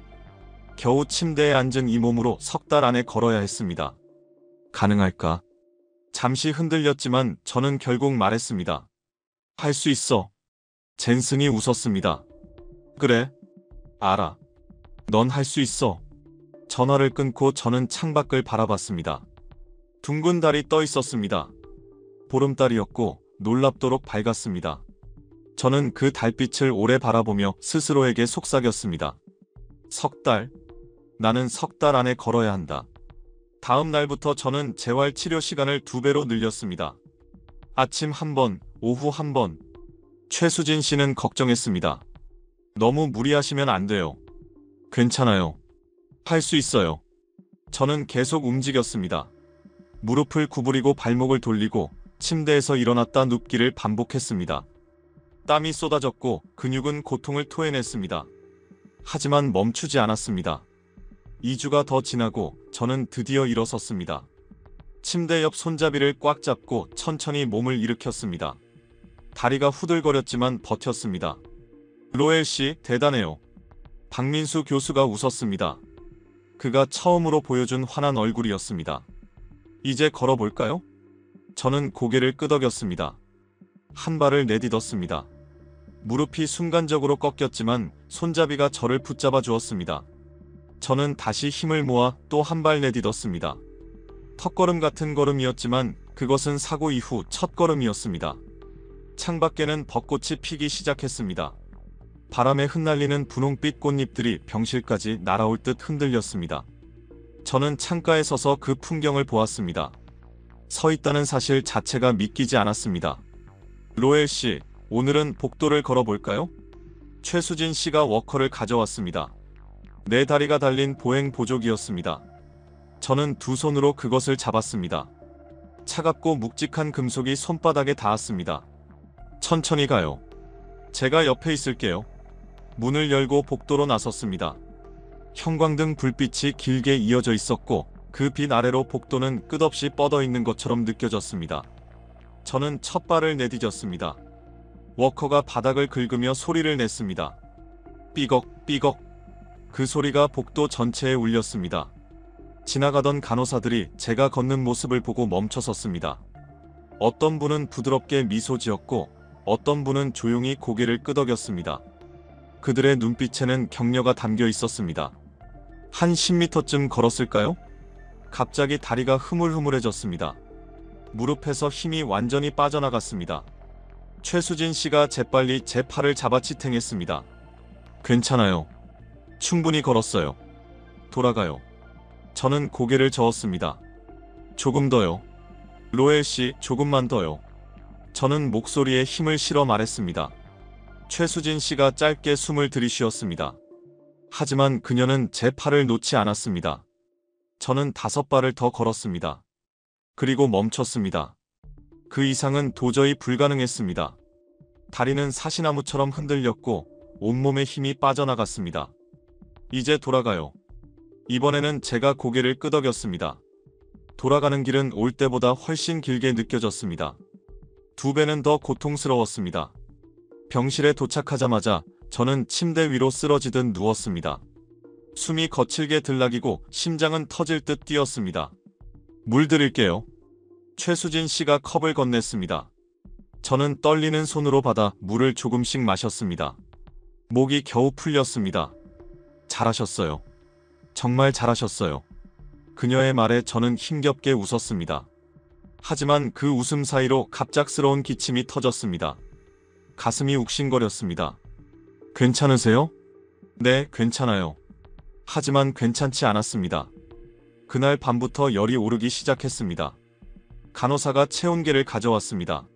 겨우 침대에 앉은 이 몸으로 3달 안에 걸어야 했습니다. 가능할까? 잠시 흔들렸지만 저는 결국 말했습니다. 할 수 있어. 젠슨이 웃었습니다. 그래. 알아. 넌 할 수 있어. 전화를 끊고 저는 창밖을 바라봤습니다. 둥근 달이 떠 있었습니다. 보름달이었고 놀랍도록 밝았습니다. 저는 그 달빛을 오래 바라보며 스스로에게 속삭였습니다. 3달. 나는 3달 안에 걸어야 한다. 다음 날부터 저는 재활치료 시간을 2배로 늘렸습니다. 아침 1번, 오후 1번. 최수진 씨는 걱정했습니다. 너무 무리하시면 안 돼요. 괜찮아요. 할 수 있어요. 저는 계속 움직였습니다. 무릎을 구부리고 발목을 돌리고 침대에서 일어났다 눕기를 반복했습니다. 땀이 쏟아졌고 근육은 고통을 토해냈습니다. 하지만 멈추지 않았습니다. 2주가 더 지나고 저는 드디어 일어섰습니다. 침대 옆 손잡이를 꽉 잡고 천천히 몸을 일으켰습니다. 다리가 후들거렸지만 버텼습니다. 로엘 씨, 대단해요. 박민수 교수가 웃었습니다. 그가 처음으로 보여준 환한 얼굴이었습니다. 이제 걸어볼까요? 저는 고개를 끄덕였습니다. 한 발을 내딛었습니다. 무릎이 순간적으로 꺾였지만 손잡이가 저를 붙잡아 주었습니다. 저는 다시 힘을 모아 또 한 발 내딛었습니다. 턱걸음 같은 걸음이었지만 그것은 사고 이후 첫 걸음이었습니다. 창밖에는 벚꽃이 피기 시작했습니다. 바람에 흩날리는 분홍빛 꽃잎들이 병실까지 날아올 듯 흔들렸습니다. 저는 창가에 서서 그 풍경을 보았습니다. 서 있다는 사실 자체가 믿기지 않았습니다. 로엘 씨, 오늘은 복도를 걸어볼까요? 최수진 씨가 워커를 가져왔습니다. 네 다리가 달린 보행 보조기였습니다. 저는 두 손으로 그것을 잡았습니다. 차갑고 묵직한 금속이 손바닥에 닿았습니다. 천천히 가요. 제가 옆에 있을게요. 문을 열고 복도로 나섰습니다. 형광등 불빛이 길게 이어져 있었고 그 빛 아래로 복도는 끝없이 뻗어 있는 것처럼 느껴졌습니다. 저는 첫 발을 내디뎠습니다. 워커가 바닥을 긁으며 소리를 냈습니다. 삐걱 삐걱. 그 소리가 복도 전체에 울렸습니다. 지나가던 간호사들이 제가 걷는 모습을 보고 멈춰섰습니다. 어떤 분은 부드럽게 미소 지었고 어떤 분은 조용히 고개를 끄덕였습니다. 그들의 눈빛에는 격려가 담겨 있었습니다. 한 10m쯤 걸었을까요? 갑자기 다리가 흐물흐물해졌습니다. 무릎에서 힘이 완전히 빠져나갔습니다. 최수진 씨가 재빨리 제 팔을 잡아 지탱했습니다. 괜찮아요. 충분히 걸었어요. 돌아가요. 저는 고개를 저었습니다. 조금 더요. 로엘 씨, 조금만 더요. 저는 목소리에 힘을 실어 말했습니다. 최수진 씨가 짧게 숨을 들이쉬었습니다. 하지만 그녀는 제 팔을 놓지 않았습니다. 저는 5발을 더 걸었습니다. 그리고 멈췄습니다. 그 이상은 도저히 불가능했습니다. 다리는 사시나무처럼 흔들렸고 온몸에 힘이 빠져나갔습니다. 이제 돌아가요. 이번에는 제가 고개를 끄덕였습니다. 돌아가는 길은 올 때보다 훨씬 길게 느껴졌습니다. 2배는 더 고통스러웠습니다. 병실에 도착하자마자 저는 침대 위로 쓰러지듯 누웠습니다. 숨이 거칠게 들락이고 심장은 터질 듯 뛰었습니다. 물 드릴게요. 최수진 씨가 컵을 건넸습니다. 저는 떨리는 손으로 받아 물을 조금씩 마셨습니다. 목이 겨우 풀렸습니다. 잘하셨어요. 정말 잘하셨어요. 그녀의 말에 저는 힘겹게 웃었습니다. 하지만 그 웃음 사이로 갑작스러운 기침이 터졌습니다. 가슴이 욱신거렸습니다. 괜찮으세요? 네, 괜찮아요. 하지만 괜찮지 않았습니다. 그날 밤부터 열이 오르기 시작했습니다. 간호사가 체온계를 가져왔습니다.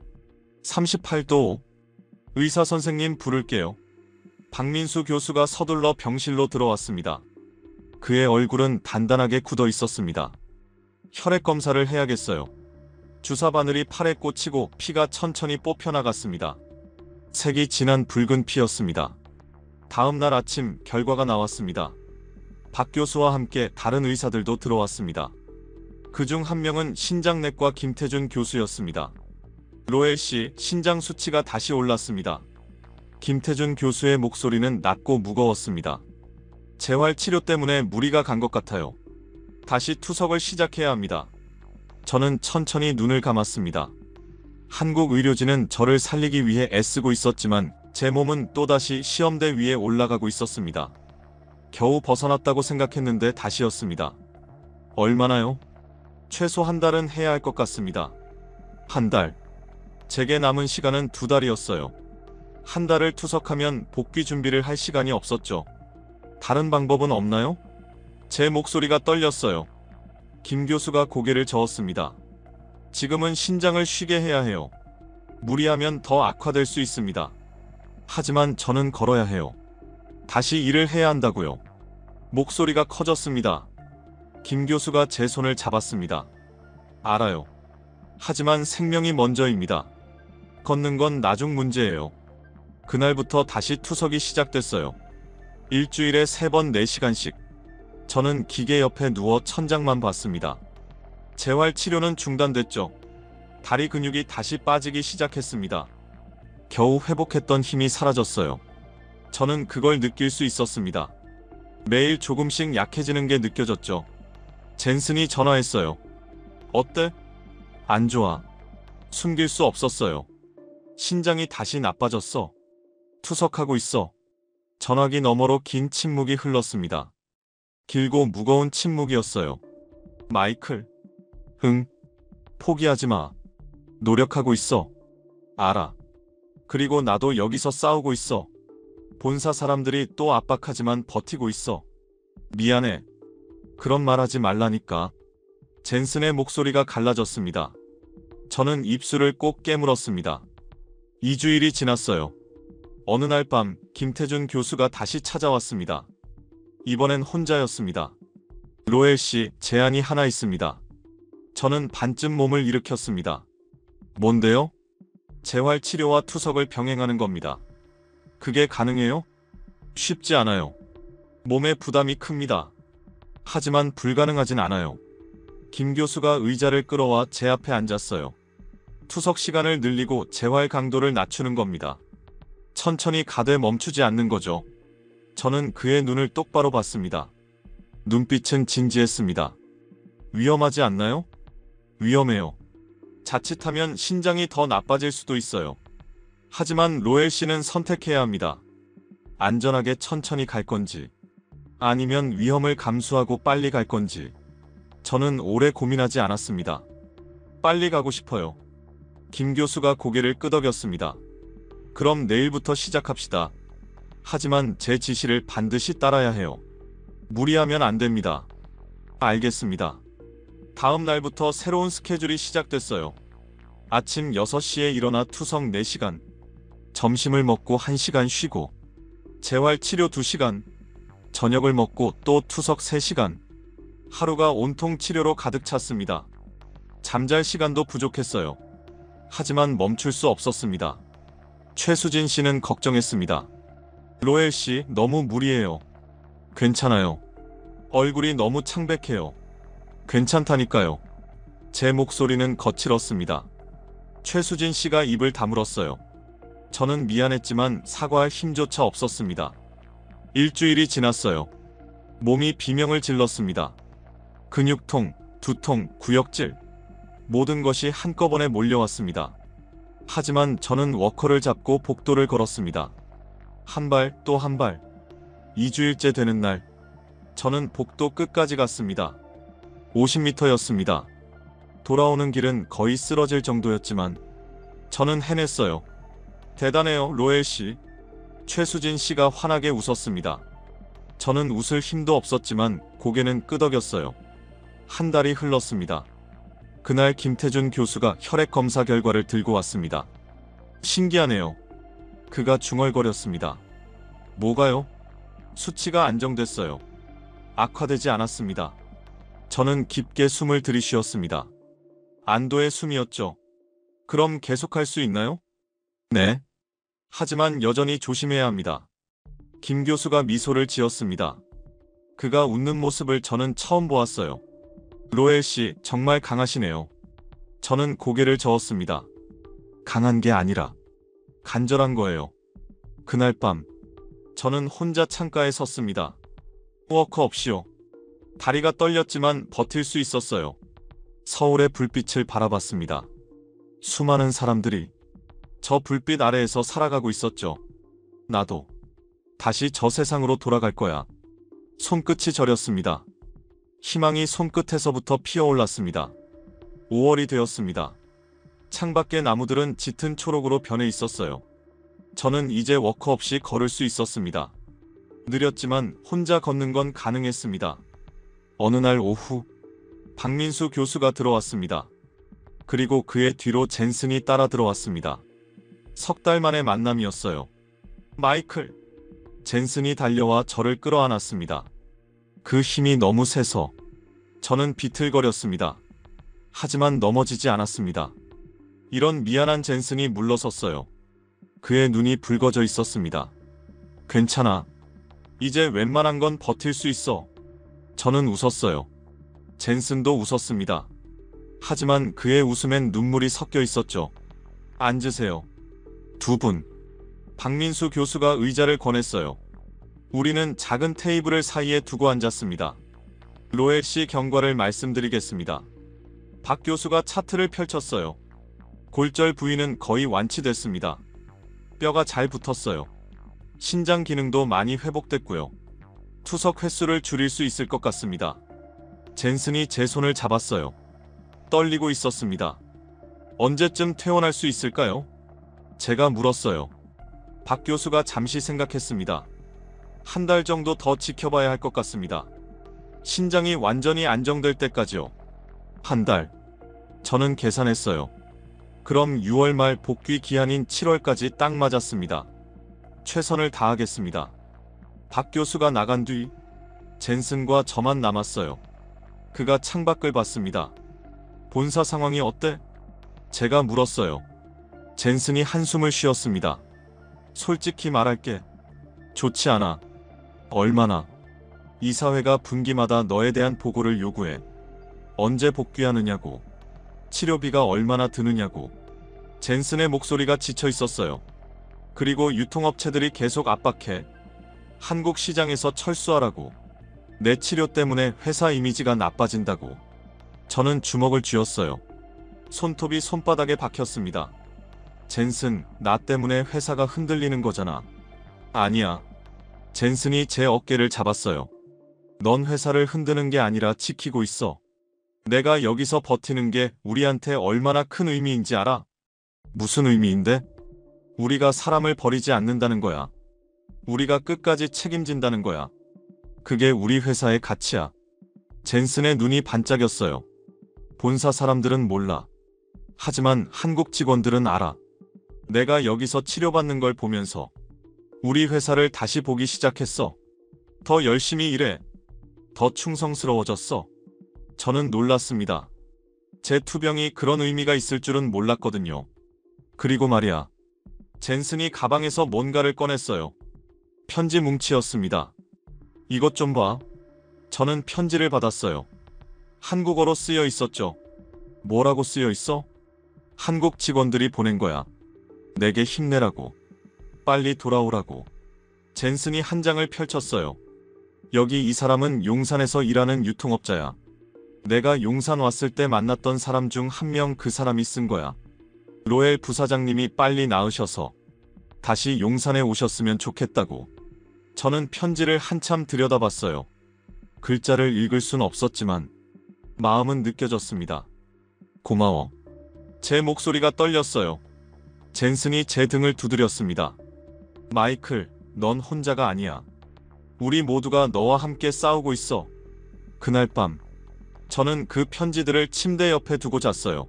38도. 의사 선생님 부를게요. 박민수 교수가 서둘러 병실로 들어왔습니다. 그의 얼굴은 단단하게 굳어 있었습니다. 혈액 검사를 해야겠어요. 주사 바늘이 팔에 꽂히고 피가 천천히 뽑혀나갔습니다. 색이 진한 붉은 피였습니다. 다음 날 아침 결과가 나왔습니다. 박 교수와 함께 다른 의사들도 들어왔습니다. 그중 한 명은 신장내과 김태준 교수였습니다. 로엘 씨, 신장 수치가 다시 올랐습니다. 김태준 교수의 목소리는 낮고 무거웠습니다. 재활 치료 때문에 무리가 간 것 같아요. 다시 투석을 시작해야 합니다. 저는 천천히 눈을 감았습니다. 한국 의료진은 저를 살리기 위해 애쓰고 있었지만 제 몸은 또다시 시험대 위에 올라가고 있었습니다. 겨우 벗어났다고 생각했는데 다시였습니다. 얼마나요? 최소 한 달은 해야 할 것 같습니다. 한 달. 제게 남은 시간은 2달이었어요. 한 달을 투석하면 복귀 준비를 할 시간이 없었죠. 다른 방법은 없나요? 제 목소리가 떨렸어요. 김 교수가 고개를 저었습니다. 지금은 신장을 쉬게 해야 해요. 무리하면 더 악화될 수 있습니다. 하지만 저는 걸어야 해요. 다시 일을 해야 한다고요. 목소리가 커졌습니다. 김 교수가 제 손을 잡았습니다. 알아요. 하지만 생명이 먼저입니다. 걷는 건 나중 문제예요. 그날부터 다시 투석이 시작됐어요. 일주일에 3번 4시간씩. 저는 기계 옆에 누워 천장만 봤습니다. 재활 치료는 중단됐죠. 다리 근육이 다시 빠지기 시작했습니다. 겨우 회복했던 힘이 사라졌어요. 저는 그걸 느낄 수 있었습니다. 매일 조금씩 약해지는 게 느껴졌죠. 젠슨이 전화했어요. 어때? 안 좋아. 숨길 수 없었어요. 신장이 다시 나빠졌어. 투석하고 있어. 전화기 너머로 긴 침묵이 흘렀습니다. 길고 무거운 침묵이었어요. 마이클. 응. 포기하지 마. 노력하고 있어. 알아. 그리고 나도 여기서 싸우고 있어. 본사 사람들이 또 압박하지만 버티고 있어. 미안해. 그런 말 하지 말라니까. 젠슨의 목소리가 갈라졌습니다. 저는 입술을 꼭 깨물었습니다. 2주일이 지났어요. 어느 날 밤 김태준 교수가 다시 찾아왔습니다. 이번엔 혼자였습니다. 로엘 씨, 제안이 하나 있습니다. 저는 반쯤 몸을 일으켰습니다. 뭔데요? 재활 치료와 투석을 병행하는 겁니다. 그게 가능해요? 쉽지 않아요. 몸에 부담이 큽니다. 하지만 불가능하진 않아요. 김 교수가 의자를 끌어와 제 앞에 앉았어요. 투석 시간을 늘리고 재활 강도를 낮추는 겁니다. 천천히 가되 멈추지 않는 거죠. 저는 그의 눈을 똑바로 봤습니다. 눈빛은 진지했습니다. 위험하지 않나요? 위험해요. 자칫하면 신장이 더 나빠질 수도 있어요. 하지만 로엘 씨는 선택해야 합니다. 안전하게 천천히 갈 건지, 아니면 위험을 감수하고 빨리 갈 건지. 저는 오래 고민하지 않았습니다. 빨리 가고 싶어요. 김 교수가 고개를 끄덕였습니다. 그럼 내일부터 시작합시다. 하지만 제 지시를 반드시 따라야 해요. 무리하면 안 됩니다. 알겠습니다. 다음 날부터 새로운 스케줄이 시작됐어요. 아침 6시에 일어나 투석 4시간, 점심을 먹고 1시간 쉬고, 재활 치료 2시간, 저녁을 먹고 또 투석 3시간. 하루가 온통 치료로 가득 찼습니다. 잠잘 시간도 부족했어요. 하지만 멈출 수 없었습니다. 최수진 씨는 걱정했습니다. 로엘 씨, 너무 무리해요. 괜찮아요. 얼굴이 너무 창백해요. 괜찮다니까요. 제 목소리는 거칠었습니다. 최수진 씨가 입을 다물었어요. 저는 미안했지만 사과할 힘조차 없었습니다. 일주일이 지났어요. 몸이 비명을 질렀습니다. 근육통, 두통, 구역질. 모든 것이 한꺼번에 몰려왔습니다. 하지만 저는 워커를 잡고 복도를 걸었습니다. 한 발 또 한 발. 2주일째 되는 날, 저는 복도 끝까지 갔습니다. 50m였습니다. 돌아오는 길은 거의 쓰러질 정도였지만 저는 해냈어요. 대단해요, 로엘 씨. 최수진 씨가 환하게 웃었습니다. 저는 웃을 힘도 없었지만 고개는 끄덕였어요. 한 달이 흘렀습니다. 그날 김태준 교수가 혈액 검사 결과를 들고 왔습니다. 신기하네요. 그가 중얼거렸습니다. 뭐가요? 수치가 안정됐어요. 악화되지 않았습니다. 저는 깊게 숨을 들이쉬었습니다. 안도의 숨이었죠. 그럼 계속할 수 있나요? 네. 하지만 여전히 조심해야 합니다. 김 교수가 미소를 지었습니다. 그가 웃는 모습을 저는 처음 보았어요. 로엘 씨, 정말 강하시네요. 저는 고개를 저었습니다. 강한 게 아니라 간절한 거예요. 그날 밤, 저는 혼자 창가에 섰습니다. 워커 없이요. 다리가 떨렸지만 버틸 수 있었어요. 서울의 불빛을 바라봤습니다. 수많은 사람들이 저 불빛 아래에서 살아가고 있었죠. 나도 다시 저 세상으로 돌아갈 거야. 손끝이 저렸습니다. 희망이 손끝에서부터 피어올랐습니다. 5월이 되었습니다. 창밖의 나무들은 짙은 초록으로 변해 있었어요. 저는 이제 워커 없이 걸을 수 있었습니다. 느렸지만 혼자 걷는 건 가능했습니다. 어느 날 오후, 박민수 교수가 들어왔습니다. 그리고 그의 뒤로 젠슨이 따라 들어왔습니다. 석 달 만의 만남이었어요. 마이클. 젠슨이 달려와 저를 끌어안았습니다. 그 힘이 너무 세서 저는 비틀거렸습니다. 하지만 넘어지지 않았습니다. 이런 미안한 젠슨이 물러섰어요. 그의 눈이 붉어져 있었습니다. 괜찮아. 이제 웬만한 건 버틸 수 있어. 저는 웃었어요. 젠슨도 웃었습니다. 하지만 그의 웃음엔 눈물이 섞여 있었죠. 앉으세요. 두 분. 박민수 교수가 의자를 권했어요. 우리는 작은 테이블을 사이에 두고 앉았습니다. 로엘 씨 경과를 말씀드리겠습니다. 박 교수가 차트를 펼쳤어요. 골절 부위는 거의 완치됐습니다. 뼈가 잘 붙었어요. 신장 기능도 많이 회복됐고요. 투석 횟수를 줄일 수 있을 것 같습니다. 젠슨이 제 손을 잡았어요. 떨리고 있었습니다. 언제쯤 퇴원할 수 있을까요? 제가 물었어요. 박 교수가 잠시 생각했습니다. 한 달 정도 더 지켜봐야 할 것 같습니다. 신장이 완전히 안정될 때까지요. 한 달. 저는 계산했어요. 그럼 6월 말 복귀 기한인 7월까지 딱 맞았습니다. 최선을 다하겠습니다. 박 교수가 나간 뒤 젠슨과 저만 남았어요. 그가 창밖을 봤습니다. 본사 상황이 어때? 제가 물었어요. 젠슨이 한숨을 쉬었습니다. 솔직히 말할게. 좋지 않아. 얼마나? 이사회가 분기마다 너에 대한 보고를 요구해. 언제 복귀하느냐고. 치료비가 얼마나 드느냐고. 젠슨의 목소리가 지쳐 있었어요. 그리고 유통업체들이 계속 압박해. 한국 시장에서 철수하라고. 내 치료 때문에 회사 이미지가 나빠진다고. 저는 주먹을 쥐었어요. 손톱이 손바닥에 박혔습니다. 젠슨, 나 때문에 회사가 흔들리는 거잖아. 아니야. 젠슨이 제 어깨를 잡았어요. 넌 회사를 흔드는 게 아니라 지키고 있어. 내가 여기서 버티는 게 우리한테 얼마나 큰 의미인지 알아? 무슨 의미인데? 우리가 사람을 버리지 않는다는 거야. 우리가 끝까지 책임진다는 거야. 그게 우리 회사의 가치야. 젠슨의 눈이 반짝였어요. 본사 사람들은 몰라. 하지만 한국 직원들은 알아. 내가 여기서 치료받는 걸 보면서 우리 회사를 다시 보기 시작했어. 더 열심히 일해. 더 충성스러워졌어. 저는 놀랐습니다. 제 투병이 그런 의미가 있을 줄은 몰랐거든요. 그리고 말이야. 젠슨이 가방에서 뭔가를 꺼냈어요. 편지 뭉치였습니다. 이것 좀 봐. 저는 편지를 받았어요. 한국어로 쓰여 있었죠. 뭐라고 쓰여 있어? 한국 직원들이 보낸 거야. 내게 힘내라고. 빨리 돌아오라고. 젠슨이 한 장을 펼쳤어요. 여기 이 사람은 용산에서 일하는 유통업자야. 내가 용산 왔을 때 만났던 사람 중 한 명 그 사람이 쓴 거야. 로엘 부사장님이 빨리 나으셔서 다시 용산에 오셨으면 좋겠다고. 저는 편지를 한참 들여다봤어요. 글자를 읽을 순 없었지만 마음은 느껴졌습니다. 고마워. 제 목소리가 떨렸어요. 젠슨이 제 등을 두드렸습니다. 마이클, 넌 혼자가 아니야. 우리 모두가 너와 함께 싸우고 있어. 그날 밤, 저는 그 편지들을 침대 옆에 두고 잤어요.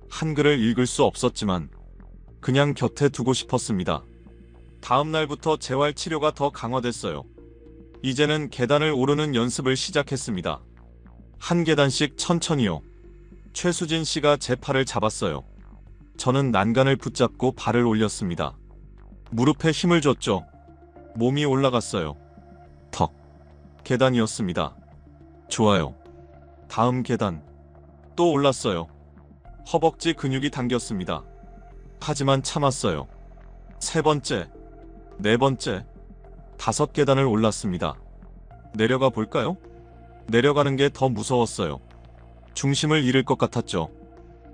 한글을 읽을 수 없었지만 그냥 곁에 두고 싶었습니다. 다음 날부터 재활 치료가 더 강화됐어요. 이제는 계단을 오르는 연습을 시작했습니다. 한 계단씩 천천히요. 최수진 씨가 제 팔을 잡았어요. 저는 난간을 붙잡고 발을 올렸습니다. 무릎에 힘을 줬죠. 몸이 올라갔어요. 턱. 계단이었습니다. 좋아요. 다음 계단. 또 올랐어요. 허벅지 근육이 당겼습니다. 하지만 참았어요. 세 번째, 네 번째, 다섯 계단을 올랐습니다. 내려가 볼까요? 내려가는 게 더 무서웠어요. 중심을 잃을 것 같았죠.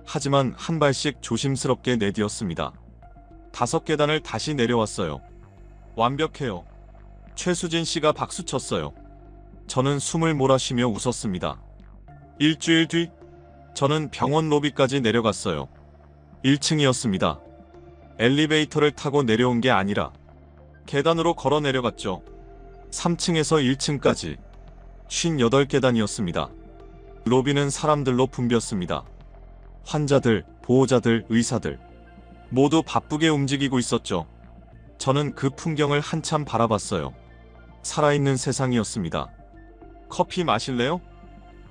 하지만 한 발씩 조심스럽게 내디뎠습니다. 다섯 계단을 다시 내려왔어요. 완벽해요. 최수진 씨가 박수쳤어요. 저는 숨을 몰아쉬며 웃었습니다. 일주일 뒤, 저는 병원 로비까지 내려갔어요. 1층이었습니다. 엘리베이터를 타고 내려온 게 아니라 계단으로 걸어 내려갔죠. 3층에서 1층까지 58계단이었습니다. 로비는 사람들로 붐볐습니다. 환자들, 보호자들, 의사들 모두 바쁘게 움직이고 있었죠. 저는 그 풍경을 한참 바라봤어요. 살아있는 세상이었습니다. 커피 마실래요?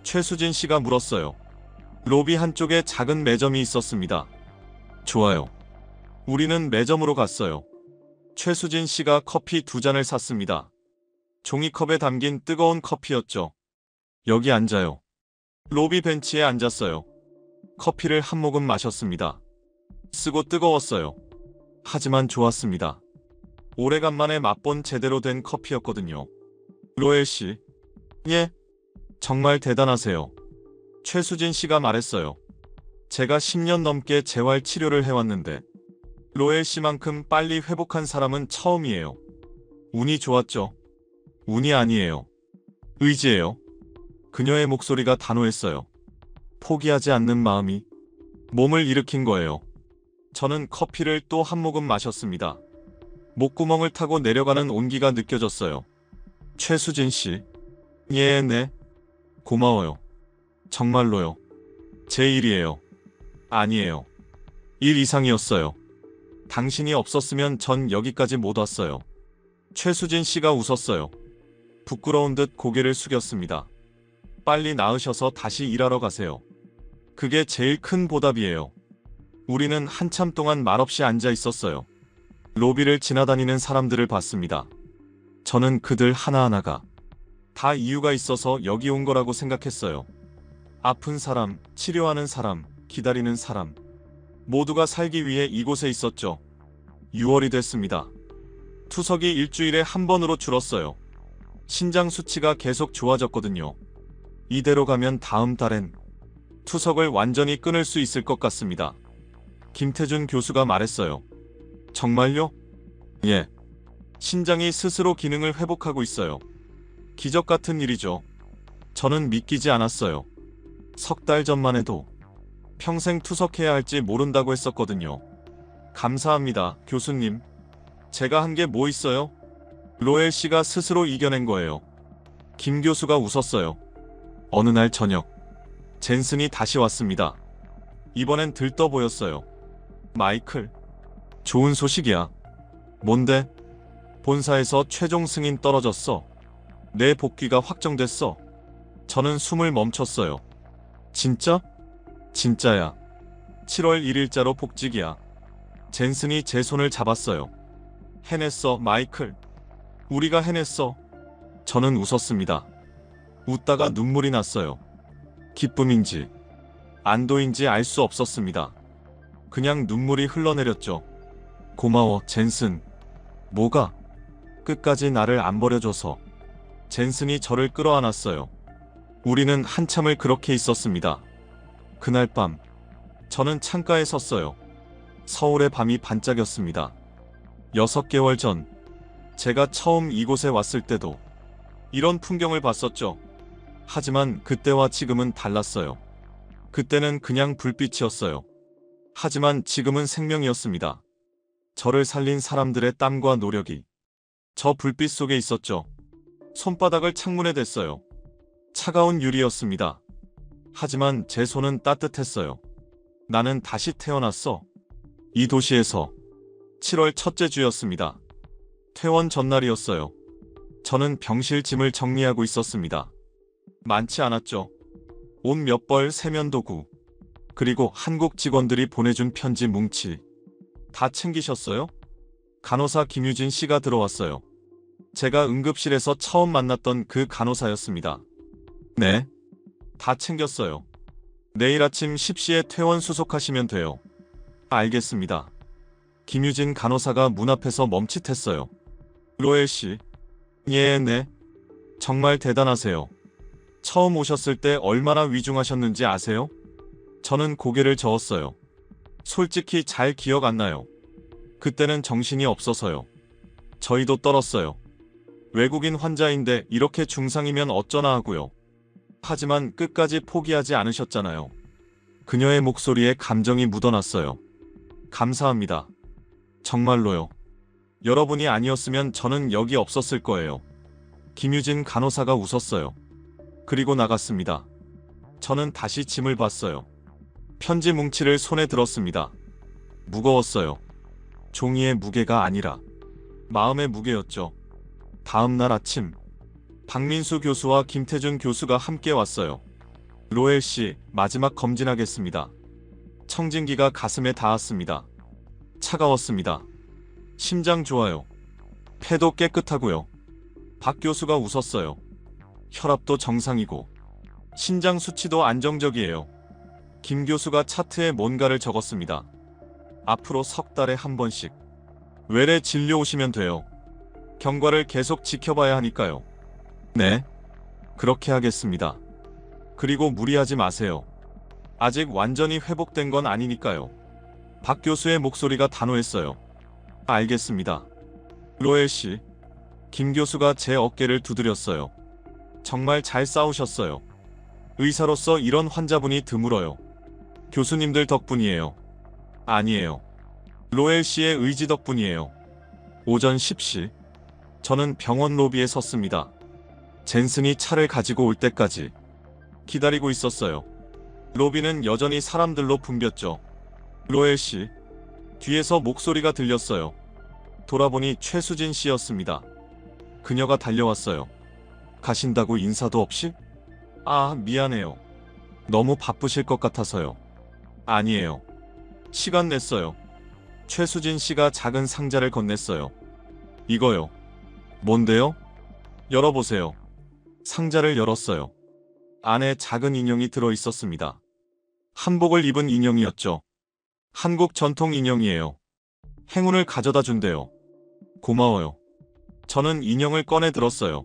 최수진 씨가 물었어요. 로비 한쪽에 작은 매점이 있었습니다. 좋아요. 우리는 매점으로 갔어요. 최수진 씨가 커피 2잔을 샀습니다. 종이컵에 담긴 뜨거운 커피였죠. 여기 앉아요. 로비 벤치에 앉았어요. 커피를 한 모금 마셨습니다. 쓰고 뜨거웠어요. 하지만 좋았습니다. 오래간만에 맛본 제대로 된 커피였거든요. 로엘 씨. 예. 정말 대단하세요. 최수진 씨가 말했어요. 제가 10년 넘게 재활 치료를 해왔는데 로엘 씨만큼 빨리 회복한 사람은 처음이에요. 운이 좋았죠. 운이 아니에요. 의지예요. 그녀의 목소리가 단호했어요. 포기하지 않는 마음이 몸을 일으킨 거예요. 저는 커피를 또 한 모금 마셨습니다. 목구멍을 타고 내려가는 온기가 느껴졌어요. 최수진 씨. 예, 네. 고마워요. 정말로요. 제 일이에요. 아니에요. 일 이상이었어요. 당신이 없었으면 전 여기까지 못 왔어요. 최수진 씨가 웃었어요. 부끄러운 듯 고개를 숙였습니다. 빨리 나으셔서 다시 일하러 가세요. 그게 제일 큰 보답이에요. 우리는 한참 동안 말없이 앉아 있었어요. 로비를 지나다니는 사람들을 봤습니다. 저는 그들 하나하나가 다 이유가 있어서 여기 온 거라고 생각했어요. 아픈 사람, 치료하는 사람, 기다리는 사람 모두가 살기 위해 이곳에 있었죠. 6월이 됐습니다. 투석이 일주일에 한 번으로 줄었어요. 신장 수치가 계속 좋아졌거든요. 이대로 가면 다음 달엔 투석을 완전히 끊을 수 있을 것 같습니다. 김태준 교수가 말했어요. 정말요? 예. 신장이 스스로 기능을 회복하고 있어요. 기적 같은 일이죠. 저는 믿기지 않았어요. 석 달 전만 해도 평생 투석해야 할지 모른다고 했었거든요. 감사합니다, 교수님. 제가 한 게 뭐 있어요? 로엘 씨가 스스로 이겨낸 거예요. 김 교수가 웃었어요. 어느 날 저녁, 젠슨이 다시 왔습니다. 이번엔 들떠 보였어요. 마이클, 좋은 소식이야. 뭔데? 본사에서 최종 승인 떨어졌어. 내 복귀가 확정됐어. 저는 숨을 멈췄어요. 진짜? 진짜야. 7월 1일자로 복직이야. 젠슨이 제 손을 잡았어요. 해냈어, 마이클. 우리가 해냈어. 저는 웃었습니다. 웃다가 눈물이 났어요. 기쁨인지 안도인지 알 수 없었습니다. 그냥 눈물이 흘러내렸죠. 고마워, 젠슨. 뭐가? 끝까지 나를 안 버려줘서. 젠슨이 저를 끌어안았어요. 우리는 한참을 그렇게 있었습니다. 그날 밤, 저는 창가에 섰어요. 서울의 밤이 반짝였습니다. 6개월 전, 제가 처음 이곳에 왔을 때도 이런 풍경을 봤었죠. 하지만 그때와 지금은 달랐어요. 그때는 그냥 불빛이었어요. 하지만 지금은 생명이었습니다. 저를 살린 사람들의 땀과 노력이 저 불빛 속에 있었죠. 손바닥을 창문에 댔어요. 차가운 유리였습니다. 하지만 제 손은 따뜻했어요. 나는 다시 태어났어. 이 도시에서 7월 첫째 주였습니다. 퇴원 전날이었어요. 저는 병실 짐을 정리하고 있었습니다. 많지 않았죠. 옷 몇 벌, 세면도구, 그리고 한국 직원들이 보내준 편지 뭉치. 다 챙기셨어요? 간호사 김유진 씨가 들어왔어요. 제가 응급실에서 처음 만났던 그 간호사였습니다. 네. 다 챙겼어요. 내일 아침 10시에 퇴원 수속하시면 돼요. 알겠습니다. 김유진 간호사가 문 앞에서 멈칫했어요. 로엘 씨. 예, 네. 정말 대단하세요. 처음 오셨을 때 얼마나 위중하셨는지 아세요? 저는 고개를 저었어요. 솔직히 잘 기억 안 나요. 그때는 정신이 없어서요. 저희도 떨었어요. 외국인 환자인데 이렇게 중상이면 어쩌나 하고요. 하지만 끝까지 포기하지 않으셨잖아요. 그녀의 목소리에 감정이 묻어났어요. 감사합니다. 정말로요. 여러분이 아니었으면 저는 여기 없었을 거예요. 김유진 간호사가 웃었어요. 그리고 나갔습니다. 저는 다시 짐을 봤어요. 편지 뭉치를 손에 들었습니다. 무거웠어요. 종이의 무게가 아니라 마음의 무게였죠. 다음 날 아침, 박민수 교수와 김태준 교수가 함께 왔어요. 로엘 씨, 마지막 검진하겠습니다. 청진기가 가슴에 닿았습니다. 차가웠습니다. 심장 좋아요. 폐도 깨끗하고요. 박 교수가 웃었어요. 혈압도 정상이고 신장 수치도 안정적이에요. 김 교수가 차트에 뭔가를 적었습니다. 앞으로 석 달에 한 번씩 외래 진료 오시면 돼요. 경과를 계속 지켜봐야 하니까요. 네, 그렇게 하겠습니다. 그리고 무리하지 마세요. 아직 완전히 회복된 건 아니니까요. 박 교수의 목소리가 단호했어요. 알겠습니다. 로엘 씨. 김 교수가 제 어깨를 두드렸어요. 정말 잘 싸우셨어요. 의사로서 이런 환자분이 드물어요. 교수님들 덕분이에요. 아니에요. 로엘 씨의 의지 덕분이에요. 오전 10시. 저는 병원 로비에 섰습니다. 젠슨이 차를 가지고 올 때까지 기다리고 있었어요. 로비는 여전히 사람들로 붐볐죠. 로엘 씨. 뒤에서 목소리가 들렸어요. 돌아보니 최수진 씨였습니다. 그녀가 달려왔어요. 가신다고 인사도 없이? 아, 미안해요. 너무 바쁘실 것 같아서요. 아니에요. 시간 냈어요. 최수진 씨가 작은 상자를 건넸어요. 이거요. 뭔데요? 열어보세요. 상자를 열었어요. 안에 작은 인형이 들어 있었습니다. 한복을 입은 인형이었죠. 한국 전통 인형이에요. 행운을 가져다 준대요. 고마워요. 저는 인형을 꺼내 들었어요.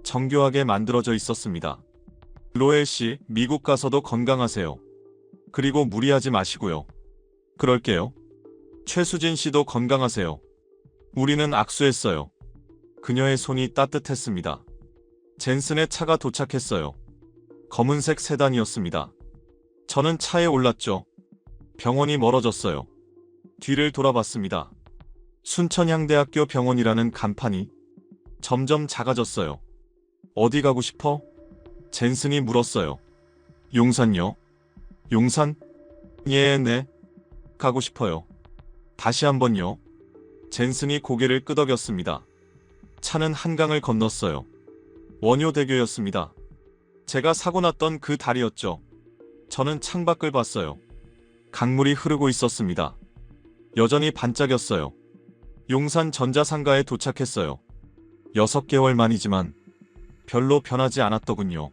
정교하게 만들어져 있었습니다. 로엘 씨, 미국 가서도 건강하세요. 그리고 무리하지 마시고요. 그럴게요. 최수진 씨도 건강하세요. 우리는 악수했어요. 그녀의 손이 따뜻했습니다. 젠슨의 차가 도착했어요. 검은색 세단이었습니다. 저는 차에 올랐죠. 병원이 멀어졌어요. 뒤를 돌아봤습니다. 순천향대학교 병원이라는 간판이 점점 작아졌어요. 어디 가고 싶어? 젠슨이 물었어요. 용산요? 용산? 예, 네. 가고 싶어요. 다시 한번요. 젠슨이 고개를 끄덕였습니다. 차는 한강을 건넜어요. 원효대교였습니다. 제가 사고 났던 그 다리였죠. 저는 창밖을 봤어요. 강물이 흐르고 있었습니다. 여전히 반짝였어요. 용산 전자상가에 도착했어요. 6개월 만이지만 별로 변하지 않았더군요.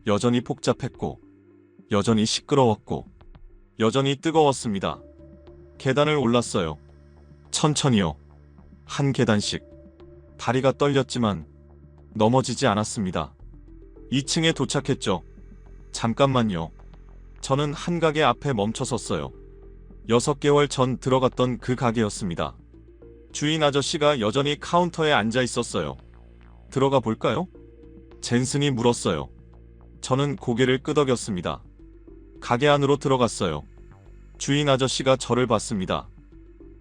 여전히 복잡했고, 여전히 시끄러웠고, 여전히 뜨거웠습니다. 계단을 올랐어요. 천천히요. 한 계단씩. 다리가 떨렸지만 넘어지지 않았습니다. 2층에 도착했죠. 잠깐만요. 저는 한 가게 앞에 멈춰섰어요. 6개월 전 들어갔던 그 가게였습니다. 주인 아저씨가 여전히 카운터에 앉아 있었어요. 들어가 볼까요? 젠슨이 물었어요. 저는 고개를 끄덕였습니다. 가게 안으로 들어갔어요. 주인 아저씨가 저를 봤습니다.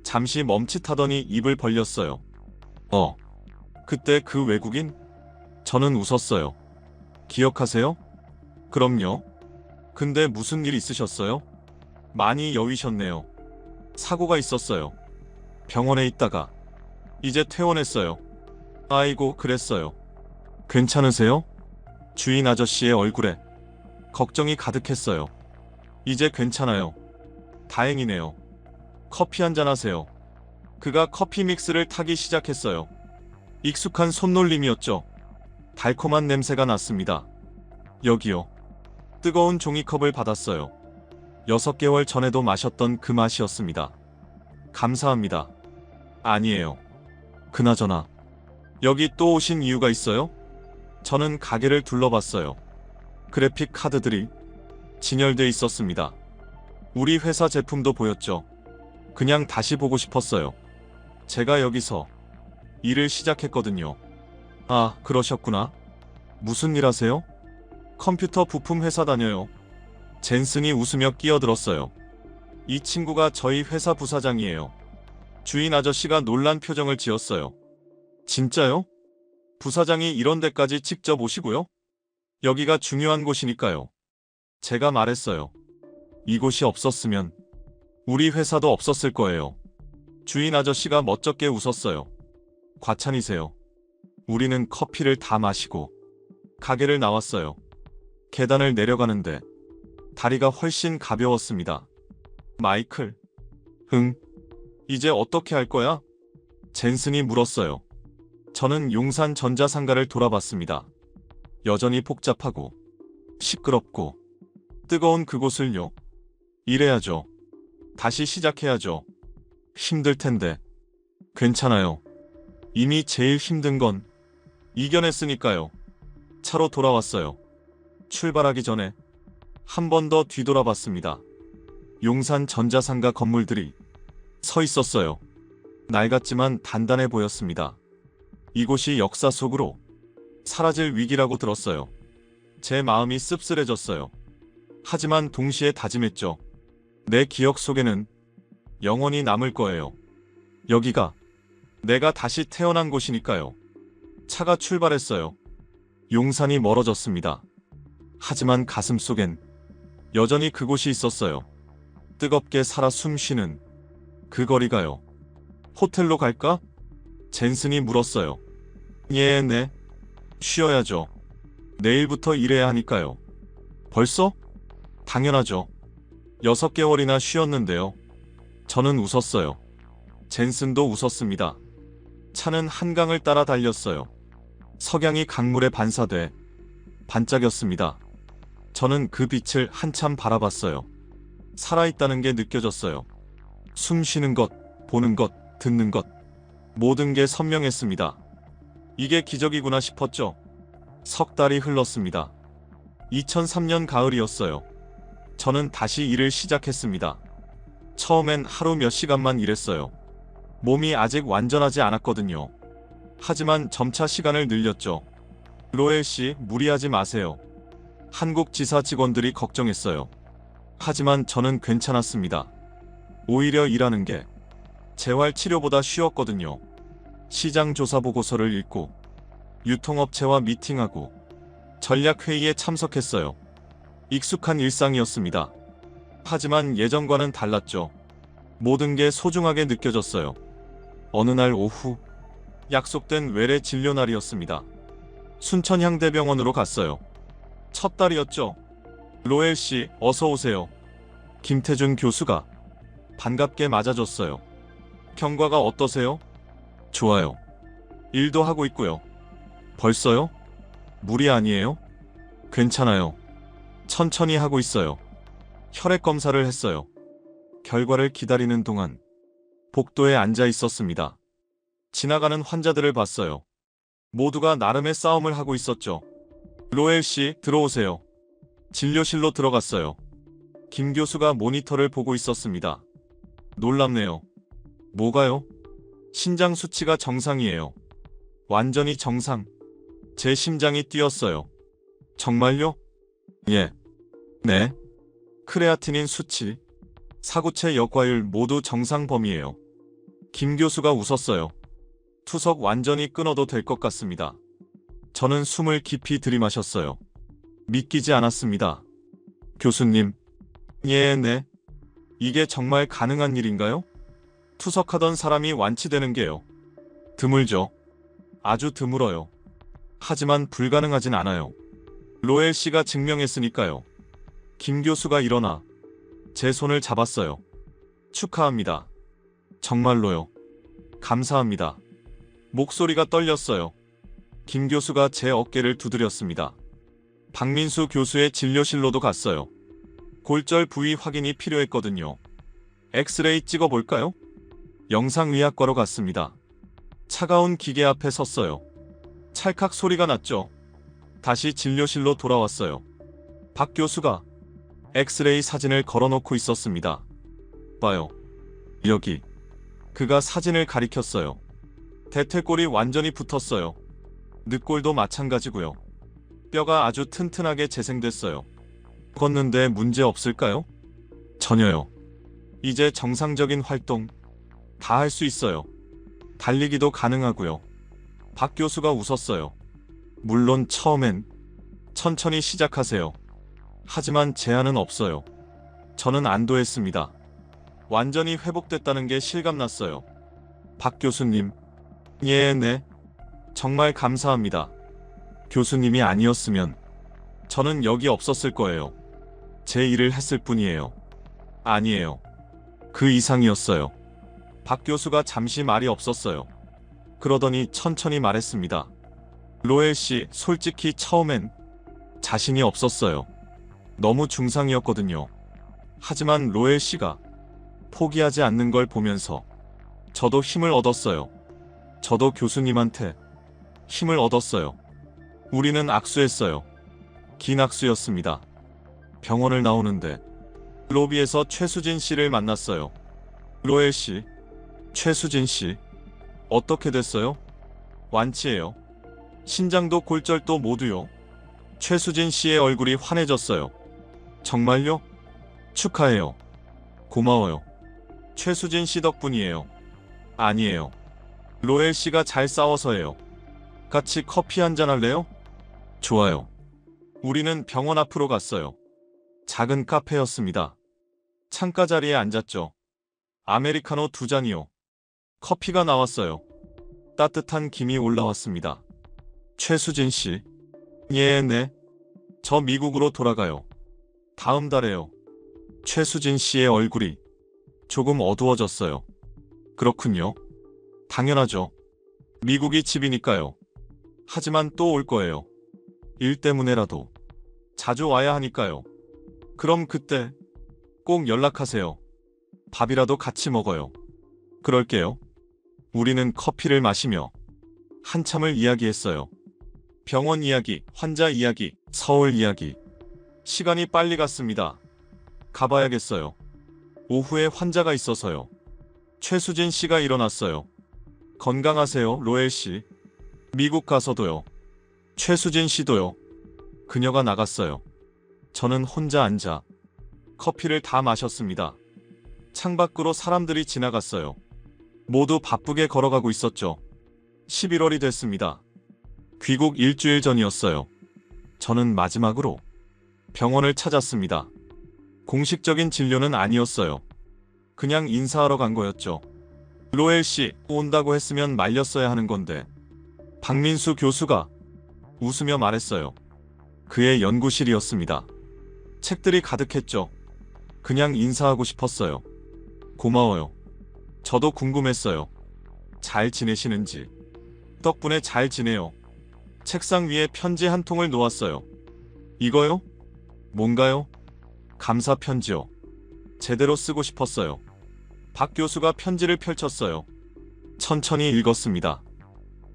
잠시 멈칫하더니 입을 벌렸어요. 그때 그 외국인? 저는 웃었어요. 기억하세요? 그럼요. 근데 무슨 일 있으셨어요? 많이 여위셨네요. 사고가 있었어요. 병원에 있다가 이제 퇴원했어요. 아이고, 그랬어요. 괜찮으세요? 주인 아저씨의 얼굴에 걱정이 가득했어요. 이제 괜찮아요. 다행이네요. 커피 한잔 하세요. 그가 커피 믹스를 타기 시작했어요. 익숙한 손놀림이었죠. 달콤한 냄새가 났습니다. 여기요. 뜨거운 종이컵을 받았어요. 6개월 전에도 마셨던 그 맛이었습니다. 감사합니다. 아니에요. 그나저나 여기 또 오신 이유가 있어요? 저는 가게를 둘러봤어요. 그래픽 카드들이 진열돼 있었습니다. 우리 회사 제품도 보였죠. 그냥 다시 보고 싶었어요. 제가 여기서 일을 시작했거든요. 아, 그러셨구나. 무슨 일 하세요? 컴퓨터 부품 회사 다녀요. 젠슨이 웃으며 끼어들었어요. 이 친구가 저희 회사 부사장이에요. 주인 아저씨가 놀란 표정을 지었어요. 진짜요? 부사장이 이런 데까지 직접 오시고요? 여기가 중요한 곳이니까요. 제가 말했어요. 이곳이 없었으면 우리 회사도 없었을 거예요. 주인 아저씨가 멋쩍게 웃었어요. 과찬이세요. 우리는 커피를 다 마시고 가게를 나왔어요. 계단을 내려가는데 다리가 훨씬 가벼웠습니다. 마이클. 응. 이제 어떻게 할 거야? 젠슨이 물었어요. 저는 용산 전자상가를 돌아봤습니다. 여전히 복잡하고 시끄럽고 뜨거운 그곳을요. 일해야죠. 다시 시작해야죠. 힘들 텐데. 괜찮아요. 이미 제일 힘든 건 이겨냈으니까요. 차로 돌아왔어요. 출발하기 전에 한 번 더 뒤돌아봤습니다. 용산 전자상가 건물들이 서 있었어요. 낡았지만 단단해 보였습니다. 이곳이 역사 속으로 사라질 위기라고 들었어요. 제 마음이 씁쓸해졌어요. 하지만 동시에 다짐했죠. 내 기억 속에는 영원히 남을 거예요. 여기가 내가 다시 태어난 곳이니까요. 차가 출발했어요. 용산이 멀어졌습니다. 하지만 가슴 속엔 여전히 그곳이 있었어요. 뜨겁게 살아 숨쉬는 그 거리가요. 호텔로 갈까? 젠슨이 물었어요. 예, 네. 쉬어야죠. 내일부터 일해야 하니까요. 벌써? 당연하죠. 6개월이나 쉬었는데요. 저는 웃었어요. 젠슨도 웃었습니다. 차는 한강을 따라 달렸어요. 석양이 강물에 반사돼 반짝였습니다. 저는 그 빛을 한참 바라봤어요. 살아있다는 게 느껴졌어요. 숨 쉬는 것, 보는 것, 듣는 것, 모든 게 선명했습니다. 이게 기적이구나 싶었죠. 석 달이 흘렀습니다. 2003년 가을이었어요. 저는 다시 일을 시작했습니다. 처음엔 하루 몇 시간만 일했어요. 몸이 아직 완전하지 않았거든요. 하지만 점차 시간을 늘렸죠. 로엘 씨, 무리하지 마세요. 한국 지사 직원들이 걱정했어요. 하지만 저는 괜찮았습니다. 오히려 일하는 게 재활 치료보다 쉬웠거든요. 시장 조사 보고서를 읽고 유통업체와 미팅하고 전략회의에 참석했어요. 익숙한 일상이었습니다. 하지만 예전과는 달랐죠. 모든 게 소중하게 느껴졌어요. 어느 날 오후, 약속된 외래 진료 날이었습니다. 순천향대병원으로 갔어요. 첫 달이었죠. 로엘 씨, 어서 오세요. 김태준 교수가 반갑게 맞아줬어요. 경과가 어떠세요? 좋아요. 일도 하고 있고요. 벌써요? 무리 아니에요? 괜찮아요. 천천히 하고 있어요. 혈액 검사를 했어요. 결과를 기다리는 동안 복도에 앉아 있었습니다. 지나가는 환자들을 봤어요. 모두가 나름의 싸움을 하고 있었죠. 로엘 씨, 들어오세요. 진료실로 들어갔어요. 김 교수가 모니터를 보고 있었습니다. 놀랍네요. 뭐가요? 신장 수치가 정상이에요. 완전히 정상. 제 심장이 뛰었어요. 정말요? 예. 네. 크레아티닌 수치, 사구체 역과율 모두 정상 범위예요. 김 교수가 웃었어요. 투석 완전히 끊어도 될 것 같습니다. 저는 숨을 깊이 들이마셨어요. 믿기지 않았습니다. 교수님. 예, 네. 이게 정말 가능한 일인가요? 투석하던 사람이 완치되는 게요. 드물죠. 아주 드물어요. 하지만 불가능하진 않아요. 로엘 씨가 증명했으니까요. 김 교수가 일어나 제 손을 잡았어요. 축하합니다. 정말로요. 감사합니다. 목소리가 떨렸어요. 김 교수가 제 어깨를 두드렸습니다. 박민수 교수의 진료실로도 갔어요. 골절 부위 확인이 필요했거든요. 엑스레이 찍어볼까요? 영상의학과로 갔습니다. 차가운 기계 앞에 섰어요. 찰칵 소리가 났죠. 다시 진료실로 돌아왔어요. 박 교수가 엑스레이 사진을 걸어놓고 있었습니다. 봐요. 여기. 그가 사진을 가리켰어요. 대퇴골이 완전히 붙었어요. 늑골도 마찬가지고요. 뼈가 아주 튼튼하게 재생됐어요. 걷는데 문제 없을까요? 전혀요. 이제 정상적인 활동 다 할 수 있어요. 달리기도 가능하고요. 박 교수가 웃었어요. 물론 처음엔 천천히 시작하세요. 하지만 제한은 없어요. 저는 안도했습니다. 완전히 회복됐다는 게 실감났어요. 박 교수님. 네. 정말 감사합니다. 교수님이 아니었으면 저는 여기 없었을 거예요. 제 일을 했을 뿐이에요. 아니에요. 그 이상이었어요. 박 교수가 잠시 말이 없었어요. 그러더니 천천히 말했습니다. 로엘 씨, 솔직히 처음엔 자신이 없었어요. 너무 중상이었거든요. 하지만 로엘 씨가 포기하지 않는 걸 보면서 저도 힘을 얻었어요. 저도 교수님한테 힘을 얻었어요. 우리는 악수했어요. 긴 악수였습니다. 병원을 나오는데 로비에서 최수진 씨를 만났어요. 로엘 씨, 최수진 씨, 어떻게 됐어요? 완치예요. 신장도 골절도 모두요. 최수진 씨의 얼굴이 환해졌어요. 정말요? 축하해요. 고마워요. 최수진 씨 덕분이에요. 아니에요. 로엘 씨가 잘 싸워서예요. 같이 커피 한잔 할래요? 좋아요. 우리는 병원 앞으로 갔어요. 작은 카페였습니다. 창가 자리에 앉았죠. 아메리카노 2잔이요. 커피가 나왔어요. 따뜻한 김이 올라왔습니다. 최수진 씨. 네. 저 미국으로 돌아가요. 다음 달에요. 최수진 씨의 얼굴이 조금 어두워졌어요. 그렇군요. 당연하죠. 미국이 집이니까요. 하지만 또 올 거예요. 일 때문에라도. 자주 와야 하니까요. 그럼 그때 꼭 연락하세요. 밥이라도 같이 먹어요. 그럴게요. 우리는 커피를 마시며 한참을 이야기했어요. 병원 이야기, 환자 이야기, 서울 이야기. 시간이 빨리 갔습니다. 가봐야겠어요. 오후에 환자가 있어서요. 최수진 씨가 일어났어요. 건강하세요, 로엘 씨. 미국 가서도요. 최수진 씨도요. 그녀가 나갔어요. 저는 혼자 앉아 커피를 다 마셨습니다. 창밖으로 사람들이 지나갔어요. 모두 바쁘게 걸어가고 있었죠. 11월이 됐습니다. 귀국 일주일 전이었어요. 저는 마지막으로 병원을 찾았습니다. 공식적인 진료는 아니었어요. 그냥 인사하러 간 거였죠. 로엘 씨, 온다고 했으면 말렸어야 하는 건데. 박민수 교수가 웃으며 말했어요. 그의 연구실이었습니다. 책들이 가득했죠. 그냥 인사하고 싶었어요. 고마워요. 저도 궁금했어요. 잘 지내시는지. 덕분에 잘 지내요. 책상 위에 편지 한 통을 놓았어요. 이거요? 뭔가요? 감사 편지요. 제대로 쓰고 싶었어요. 박 교수가 편지를 펼쳤어요. 천천히 읽었습니다.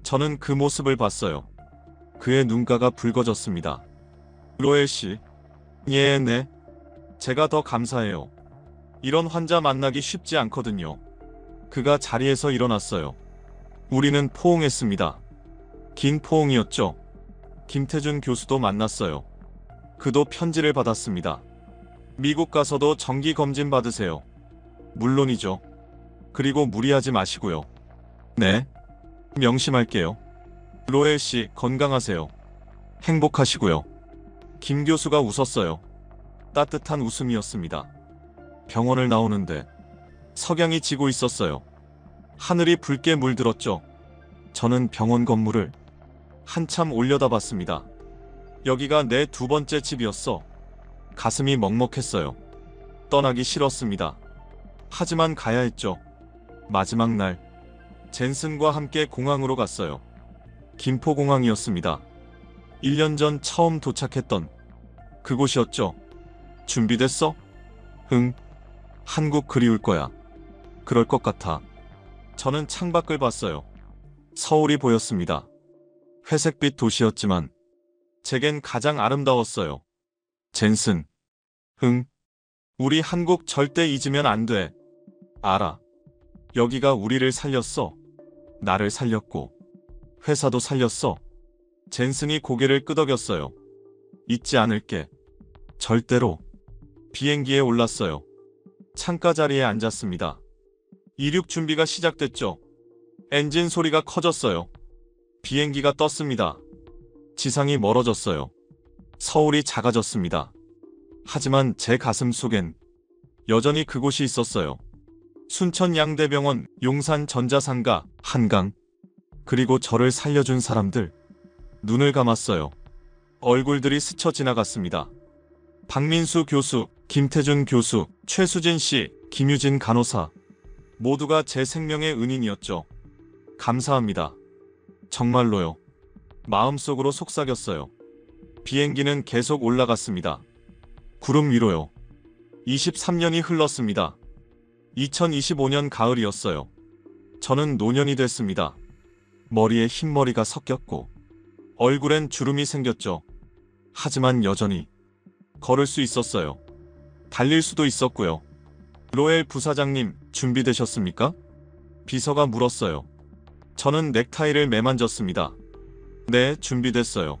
저는 그 모습을 봤어요. 그의 눈가가 붉어졌습니다. 로엘 씨. 네. 제가 더 감사해요. 이런 환자 만나기 쉽지 않거든요. 그가 자리에서 일어났어요. 우리는 포옹했습니다. 긴 포옹이었죠. 김태준 교수도 만났어요. 그도 편지를 받았습니다. 미국 가서도 정기 검진 받으세요. 물론이죠. 그리고 무리하지 마시고요. 네. 명심할게요. 로엘 씨, 건강하세요. 행복하시고요. 김 교수가 웃었어요. 따뜻한 웃음이었습니다. 병원을 나오는데 석양이 지고 있었어요. 하늘이 붉게 물들었죠. 저는 병원 건물을 한참 올려다봤습니다. 여기가 내 두 번째 집이었어. 가슴이 먹먹했어요. 떠나기 싫었습니다. 하지만 가야 했죠. 마지막 날 젠슨과 함께 공항으로 갔어요. 김포공항이었습니다. 1년 전 처음 도착했던 그곳이었죠. 준비됐어? 응. 한국 그리울 거야. 그럴 것 같아. 저는 창밖을 봤어요. 서울이 보였습니다. 회색빛 도시였지만 제겐 가장 아름다웠어요. 젠슨. 응. 우리 한국 절대 잊으면 안 돼. 알아. 여기가 우리를 살렸어. 나를 살렸고 회사도 살렸어. 젠슨이 고개를 끄덕였어요. 잊지 않을게. 절대로. 비행기에 올랐어요. 창가 자리에 앉았습니다. 이륙 준비가 시작됐죠. 엔진 소리가 커졌어요. 비행기가 떴습니다. 지상이 멀어졌어요. 서울이 작아졌습니다. 하지만 제 가슴 속엔 여전히 그곳이 있었어요. 순천 양대병원, 용산 전자상가, 한강. 그리고 저를 살려준 사람들. 눈을 감았어요. 얼굴들이 스쳐 지나갔습니다. 박민수 교수, 김태준 교수, 최수진 씨, 김유진 간호사. 모두가 제 생명의 은인이었죠. 감사합니다. 정말로요. 마음속으로 속삭였어요. 비행기는 계속 올라갔습니다. 구름 위로요. 23년이 흘렀습니다. 2025년 가을이었어요. 저는 노년이 됐습니다. 머리에 흰머리가 섞였고 얼굴엔 주름이 생겼죠. 하지만 여전히 걸을 수 있었어요. 달릴 수도 있었고요. 로엘 부사장님, 준비되셨습니까? 비서가 물었어요. 저는 넥타이를 매만졌습니다. 네, 준비됐어요.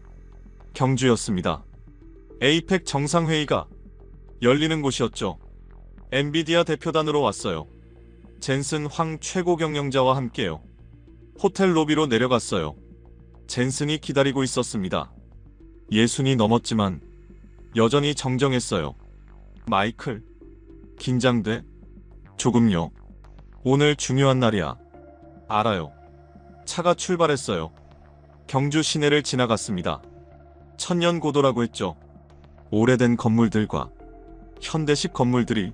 경주였습니다. 에이펙 정상회의가 열리는 곳이었죠. 엔비디아 대표단으로 왔어요. 젠슨 황 최고 경영자와 함께요. 호텔 로비로 내려갔어요. 젠슨이 기다리고 있었습니다. 60이 넘었지만 여전히 정정했어요. 마이클, 긴장돼? 조금요. 오늘 중요한 날이야. 알아요. 차가 출발했어요. 경주 시내를 지나갔습니다. 천년고도라고 했죠. 오래된 건물들과 현대식 건물들이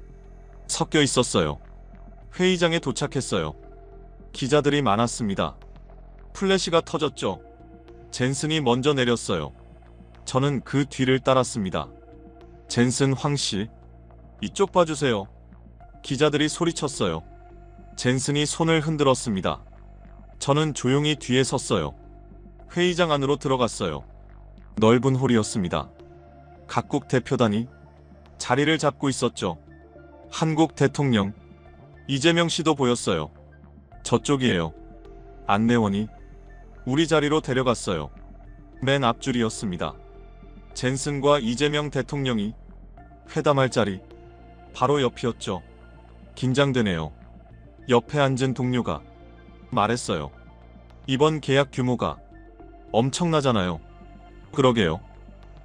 섞여 있었어요. 회의장에 도착했어요. 기자들이 많았습니다. 플래시가 터졌죠. 젠슨이 먼저 내렸어요. 저는 그 뒤를 따랐습니다. 젠슨 황씨, 이쪽 봐주세요. 기자들이 소리쳤어요. 젠슨이 손을 흔들었습니다. 저는 조용히 뒤에 섰어요. 회의장 안으로 들어갔어요. 넓은 홀이었습니다. 각국 대표단이 자리를 잡고 있었죠. 한국 대통령, 이재명 씨도 보였어요. 저쪽이에요. 안내원이 우리 자리로 데려갔어요. 맨 앞줄이었습니다. 젠슨과 이재명 대통령이 회담할 자리, 바로 옆이었죠. 긴장되네요. 옆에 앉은 동료가 말했어요. 이번 계약 규모가 엄청나잖아요. 그러게요.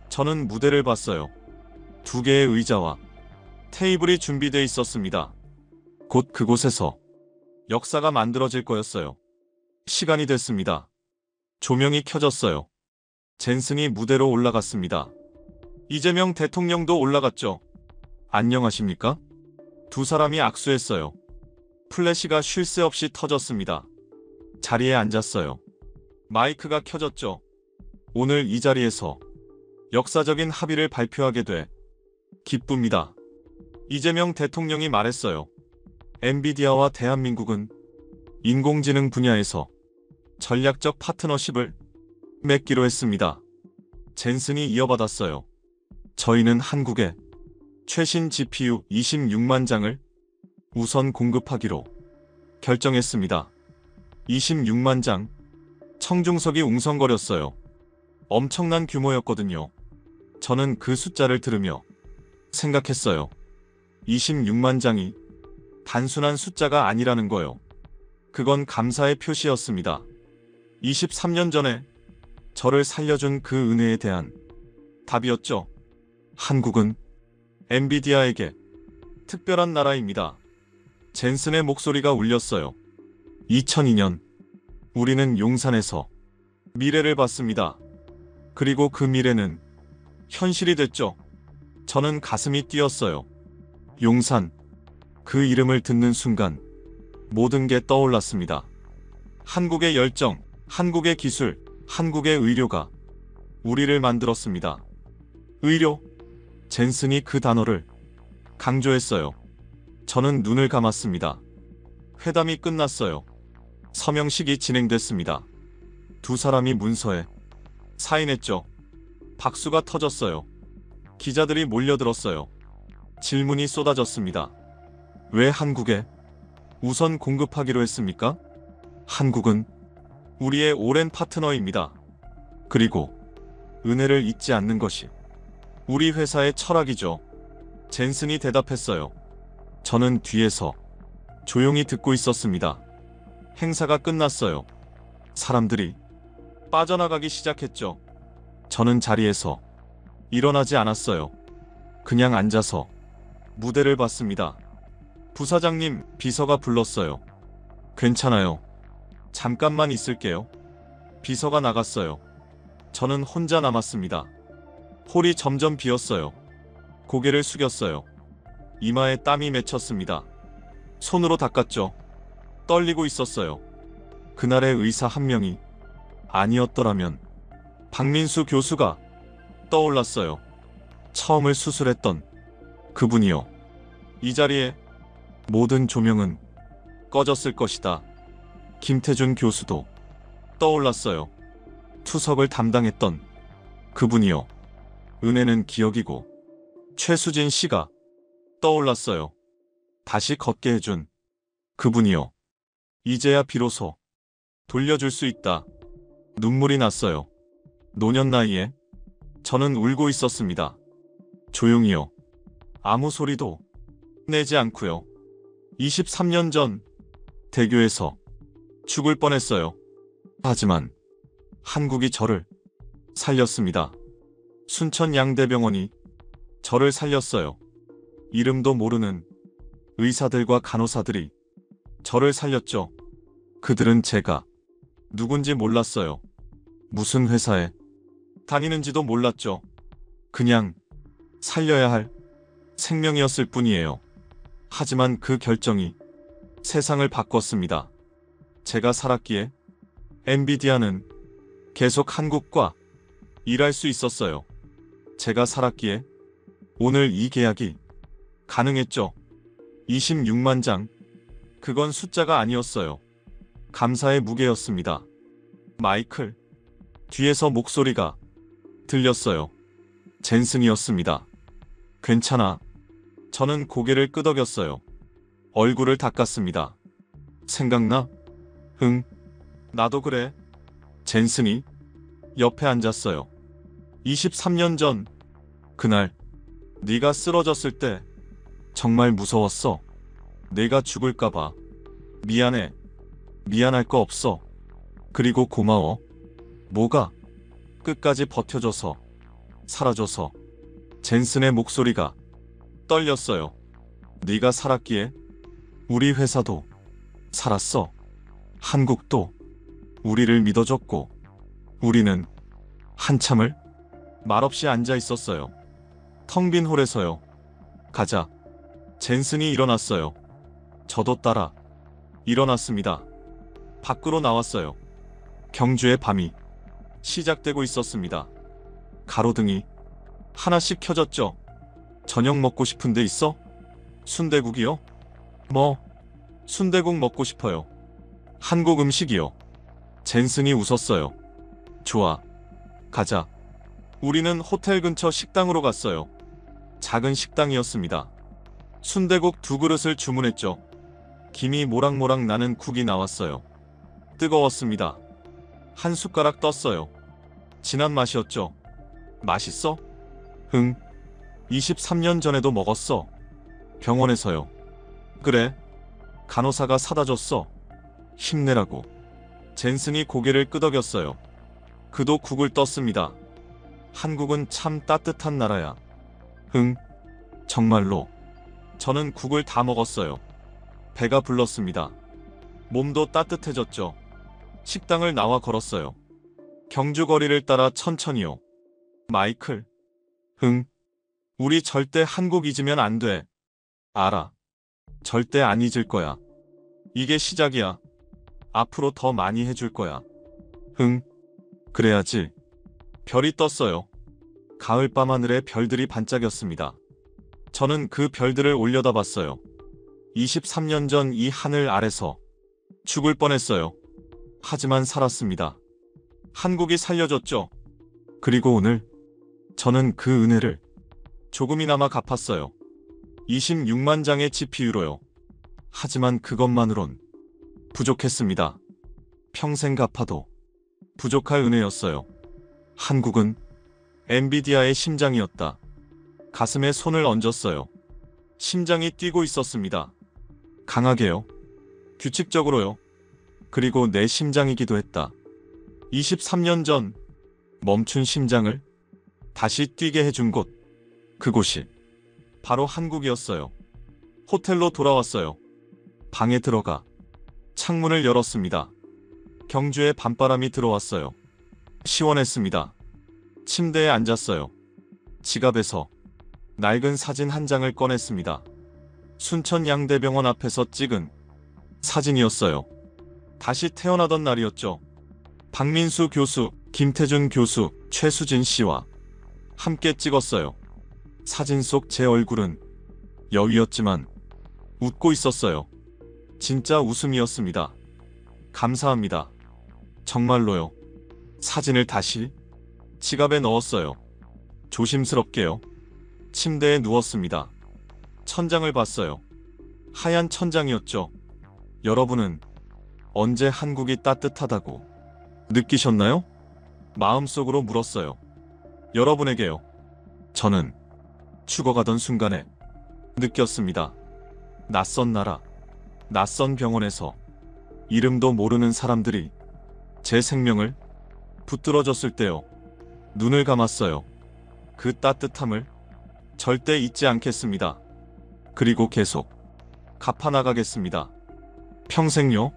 저는 무대를 봤어요. 2개의 의자와 테이블이 준비되어 있었습니다. 곧 그곳에서 역사가 만들어질 거였어요. 시간이 됐습니다. 조명이 켜졌어요. 젠슨이 무대로 올라갔습니다. 이재명 대통령도 올라갔죠. 안녕하십니까? 두 사람이 악수했어요. 플래시가 쉴 새 없이 터졌습니다. 자리에 앉았어요. 마이크가 켜졌죠. 오늘 이 자리에서 역사적인 합의를 발표하게 돼 기쁩니다. 이재명 대통령이 말했어요. 엔비디아와 대한민국은 인공지능 분야에서 전략적 파트너십을 맺기로 했습니다. 젠슨이 이어받았어요. 저희는 한국에 최신 GPU 26만 장을 우선 공급하기로 결정했습니다. 26만 장. 청중석이 웅성거렸어요. 엄청난 규모였거든요. 저는 그 숫자를 들으며 생각했어요. 26만 장이 단순한 숫자가 아니라는 거요. 그건 감사의 표시였습니다. 23년 전에 저를 살려준 그 은혜에 대한 답이었죠. 한국은 엔비디아에게 특별한 나라입니다. 젠슨의 목소리가 울렸어요. 2002년 우리는 용산에서 미래를 봤습니다. 그리고 그 미래는 현실이 됐죠. 저는 가슴이 뛰었어요. 용산, 그 이름을 듣는 순간 모든 게 떠올랐습니다. 한국의 열정, 한국의 기술, 한국의 의료가 우리를 만들었습니다. 의료. 젠슨이 그 단어를 강조했어요. 저는 눈을 감았습니다. 회담이 끝났어요. 서명식이 진행됐습니다. 두 사람이 문서에 사인했죠. 박수가 터졌어요. 기자들이 몰려들었어요. 질문이 쏟아졌습니다. 왜 한국에 우선 공급하기로 했습니까? 한국은 우리의 오랜 파트너입니다. 그리고 은혜를 잊지 않는 것이 우리 회사의 철학이죠. 젠슨이 대답했어요. 저는 뒤에서 조용히 듣고 있었습니다. 행사가 끝났어요. 사람들이 빠져나가기 시작했죠. 저는 자리에서 일어나지 않았어요. 그냥 앉아서 무대를 봤습니다. 부사장님, 비서가 불렀어요. 괜찮아요. 잠깐만 있을게요. 비서가 나갔어요. 저는 혼자 남았습니다. 홀이 점점 비었어요. 고개를 숙였어요. 이마에 땀이 맺혔습니다. 손으로 닦았죠. 떨리고 있었어요. 그날의 의사 한 명이 아니었더라면 박민수 교수가 떠올랐어요. 처음을 수술했던 그분이요. 이 자리에 모든 조명은 꺼졌을 것이다. 김태준 교수도 떠올랐어요. 투석을 담당했던 그분이요. 은혜는 기억이고 최수진 씨가 떠올랐어요. 다시 걷게 해준 그분이요. 이제야 비로소 돌려줄 수 있다. 눈물이 났어요. 노년 나이에 저는 울고 있었습니다. 조용히요. 아무 소리도 내지 않고요. 23년 전 대교에서 죽을 뻔했어요. 하지만 한국이 저를 살렸습니다. 순천 양대병원이 저를 살렸어요. 이름도 모르는 의사들과 간호사들이 저를 살렸죠. 그들은 제가 누군지 몰랐어요. 무슨 회사에 다니는지도 몰랐죠. 그냥 살려야 할 생명이었을 뿐이에요. 하지만 그 결정이 세상을 바꿨습니다. 제가 살았기에 엔비디아는 계속 한국과 일할 수 있었어요. 제가 살았기에 오늘 이 계약이 가능했죠. 26만 장. 그건 숫자가 아니었어요. 감사의 무게였습니다. 마이클. 뒤에서 목소리가 들렸어요. 젠슨이었습니다. 괜찮아. 저는 고개를 끄덕였어요. 얼굴을 닦았습니다. 생각나? 응. 나도 그래. 젠슨이 옆에 앉았어요. 23년 전 그날 네가 쓰러졌을 때 정말 무서웠어. 내가 죽을까봐. 미안해. 미안할 거 없어. 그리고 고마워. 뭐가? 끝까지 버텨줘서. 살아줘서. 젠슨의 목소리가 떨렸어요. 네가 살았기에 우리 회사도 살았어. 한국도 우리를 믿어줬고 우리는 한참을 말없이 앉아 있었어요. 텅 빈 홀에서요. 가자. 젠슨이 일어났어요. 저도 따라 일어났습니다. 밖으로 나왔어요. 경주의 밤이 시작되고 있었습니다. 가로등이 하나씩 켜졌죠. 저녁 먹고 싶은 데 있어? 순대국이요? 뭐? 순대국 먹고 싶어요. 한국 음식이요. 젠슨이 웃었어요. 좋아. 가자. 우리는 호텔 근처 식당으로 갔어요. 작은 식당이었습니다. 순대국 2그릇을 주문했죠. 김이 모락모락 나는 국이 나왔어요. 뜨거웠습니다. 한 숟가락 떴어요. 진한 맛이었죠. 맛있어? 응. 23년 전에도 먹었어. 병원에서요. 그래. 간호사가 사다 줬어. 힘내라고. 젠슨이 고개를 끄덕였어요. 그도 국을 떴습니다. 한국은 참 따뜻한 나라야. 응. 정말로. 저는 국을 다 먹었어요. 배가 불렀습니다. 몸도 따뜻해졌죠. 식당을 나와 걸었어요. 경주 거리를 따라 천천히요. 마이클. 응. 우리 절대 한국 잊으면 안 돼. 알아. 절대 안 잊을 거야. 이게 시작이야. 앞으로 더 많이 해줄 거야. 응, 그래야지. 별이 떴어요. 가을밤 하늘에 별들이 반짝였습니다. 저는 그 별들을 올려다봤어요. 23년 전 이 하늘 아래서 죽을 뻔했어요. 하지만 살았습니다. 한국이 살려줬죠. 그리고 오늘 저는 그 은혜를 조금이나마 갚았어요. 26만 장의 GPU로요. 하지만 그것만으론 부족했습니다. 평생 갚아도 부족할 은혜였어요. 한국은 엔비디아의 심장이었다. 가슴에 손을 얹었어요. 심장이 뛰고 있었습니다. 강하게요. 규칙적으로요. 그리고 내 심장이기도 했다. 23년 전 멈춘 심장을 다시 뛰게 해준 곳. 그곳이 바로 한국이었어요. 호텔로 돌아왔어요. 방에 들어가 창문을 열었습니다. 경주의 밤바람이 들어왔어요. 시원했습니다. 침대에 앉았어요. 지갑에서 낡은 사진 한 장을 꺼냈습니다. 순천 양대병원 앞에서 찍은 사진이었어요. 다시 태어나던 날이었죠. 박민수 교수, 김태준 교수, 최수진 씨와 함께 찍었어요. 사진 속 제 얼굴은 여위였지만 웃고 있었어요. 진짜 웃음이었습니다. 감사합니다. 정말로요. 사진을 다시 지갑에 넣었어요. 조심스럽게요. 침대에 누웠습니다. 천장을 봤어요. 하얀 천장이었죠. 여러분은 언제 한국이 따뜻하다고 느끼셨나요? 마음속으로 물었어요. 여러분에게요. 저는 죽어가던 순간에 느꼈습니다. 낯선 나라, 낯선 병원에서 이름도 모르는 사람들이 제 생명을 붙들어줬을 때요. 눈을 감았어요. 그 따뜻함을 절대 잊지 않겠습니다. 그리고 계속 갚아나가겠습니다. 평생요.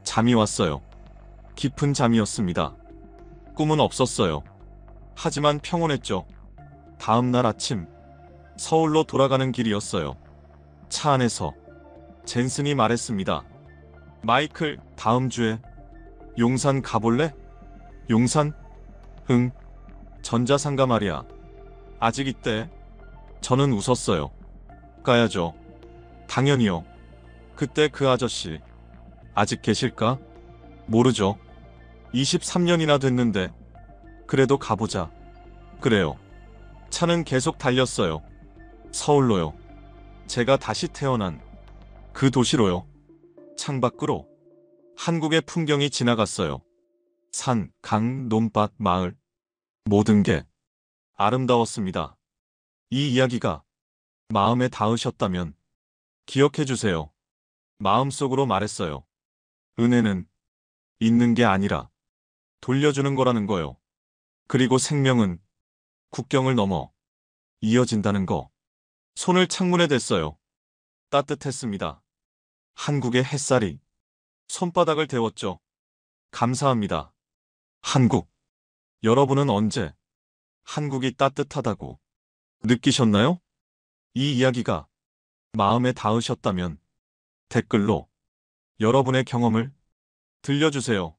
잠이 왔어요. 깊은 잠이었습니다. 꿈은 없었어요. 하지만 평온했죠. 다음 날 아침 서울로 돌아가는 길이었어요. 차 안에서 젠슨이 말했습니다. 마이클, 다음 주에 용산 가볼래? 용산? 응. 전자상가 말이야. 아직 있대. 저는 웃었어요. 가야죠. 당연히요. 그때 그 아저씨 아직 계실까? 모르죠. 23년이나 됐는데 그래도 가보자. 그래요. 차는 계속 달렸어요. 서울로요. 제가 다시 태어난 그 도시로요. 창밖으로 한국의 풍경이 지나갔어요. 산, 강, 논밭, 마을. 모든 게 아름다웠습니다. 이 이야기가 마음에 닿으셨다면 기억해주세요. 마음속으로 말했어요. 은혜는 있는 게 아니라 돌려주는 거라는 거요. 그리고 생명은 국경을 넘어 이어진다는 거. 손을 창문에 댔어요. 따뜻했습니다. 한국의 햇살이 손바닥을 데웠죠. 감사합니다. 한국. 여러분은 언제 한국이 따뜻하다고 느끼셨나요? 이 이야기가 마음에 닿으셨다면 댓글로 여러분의 경험을 들려주세요.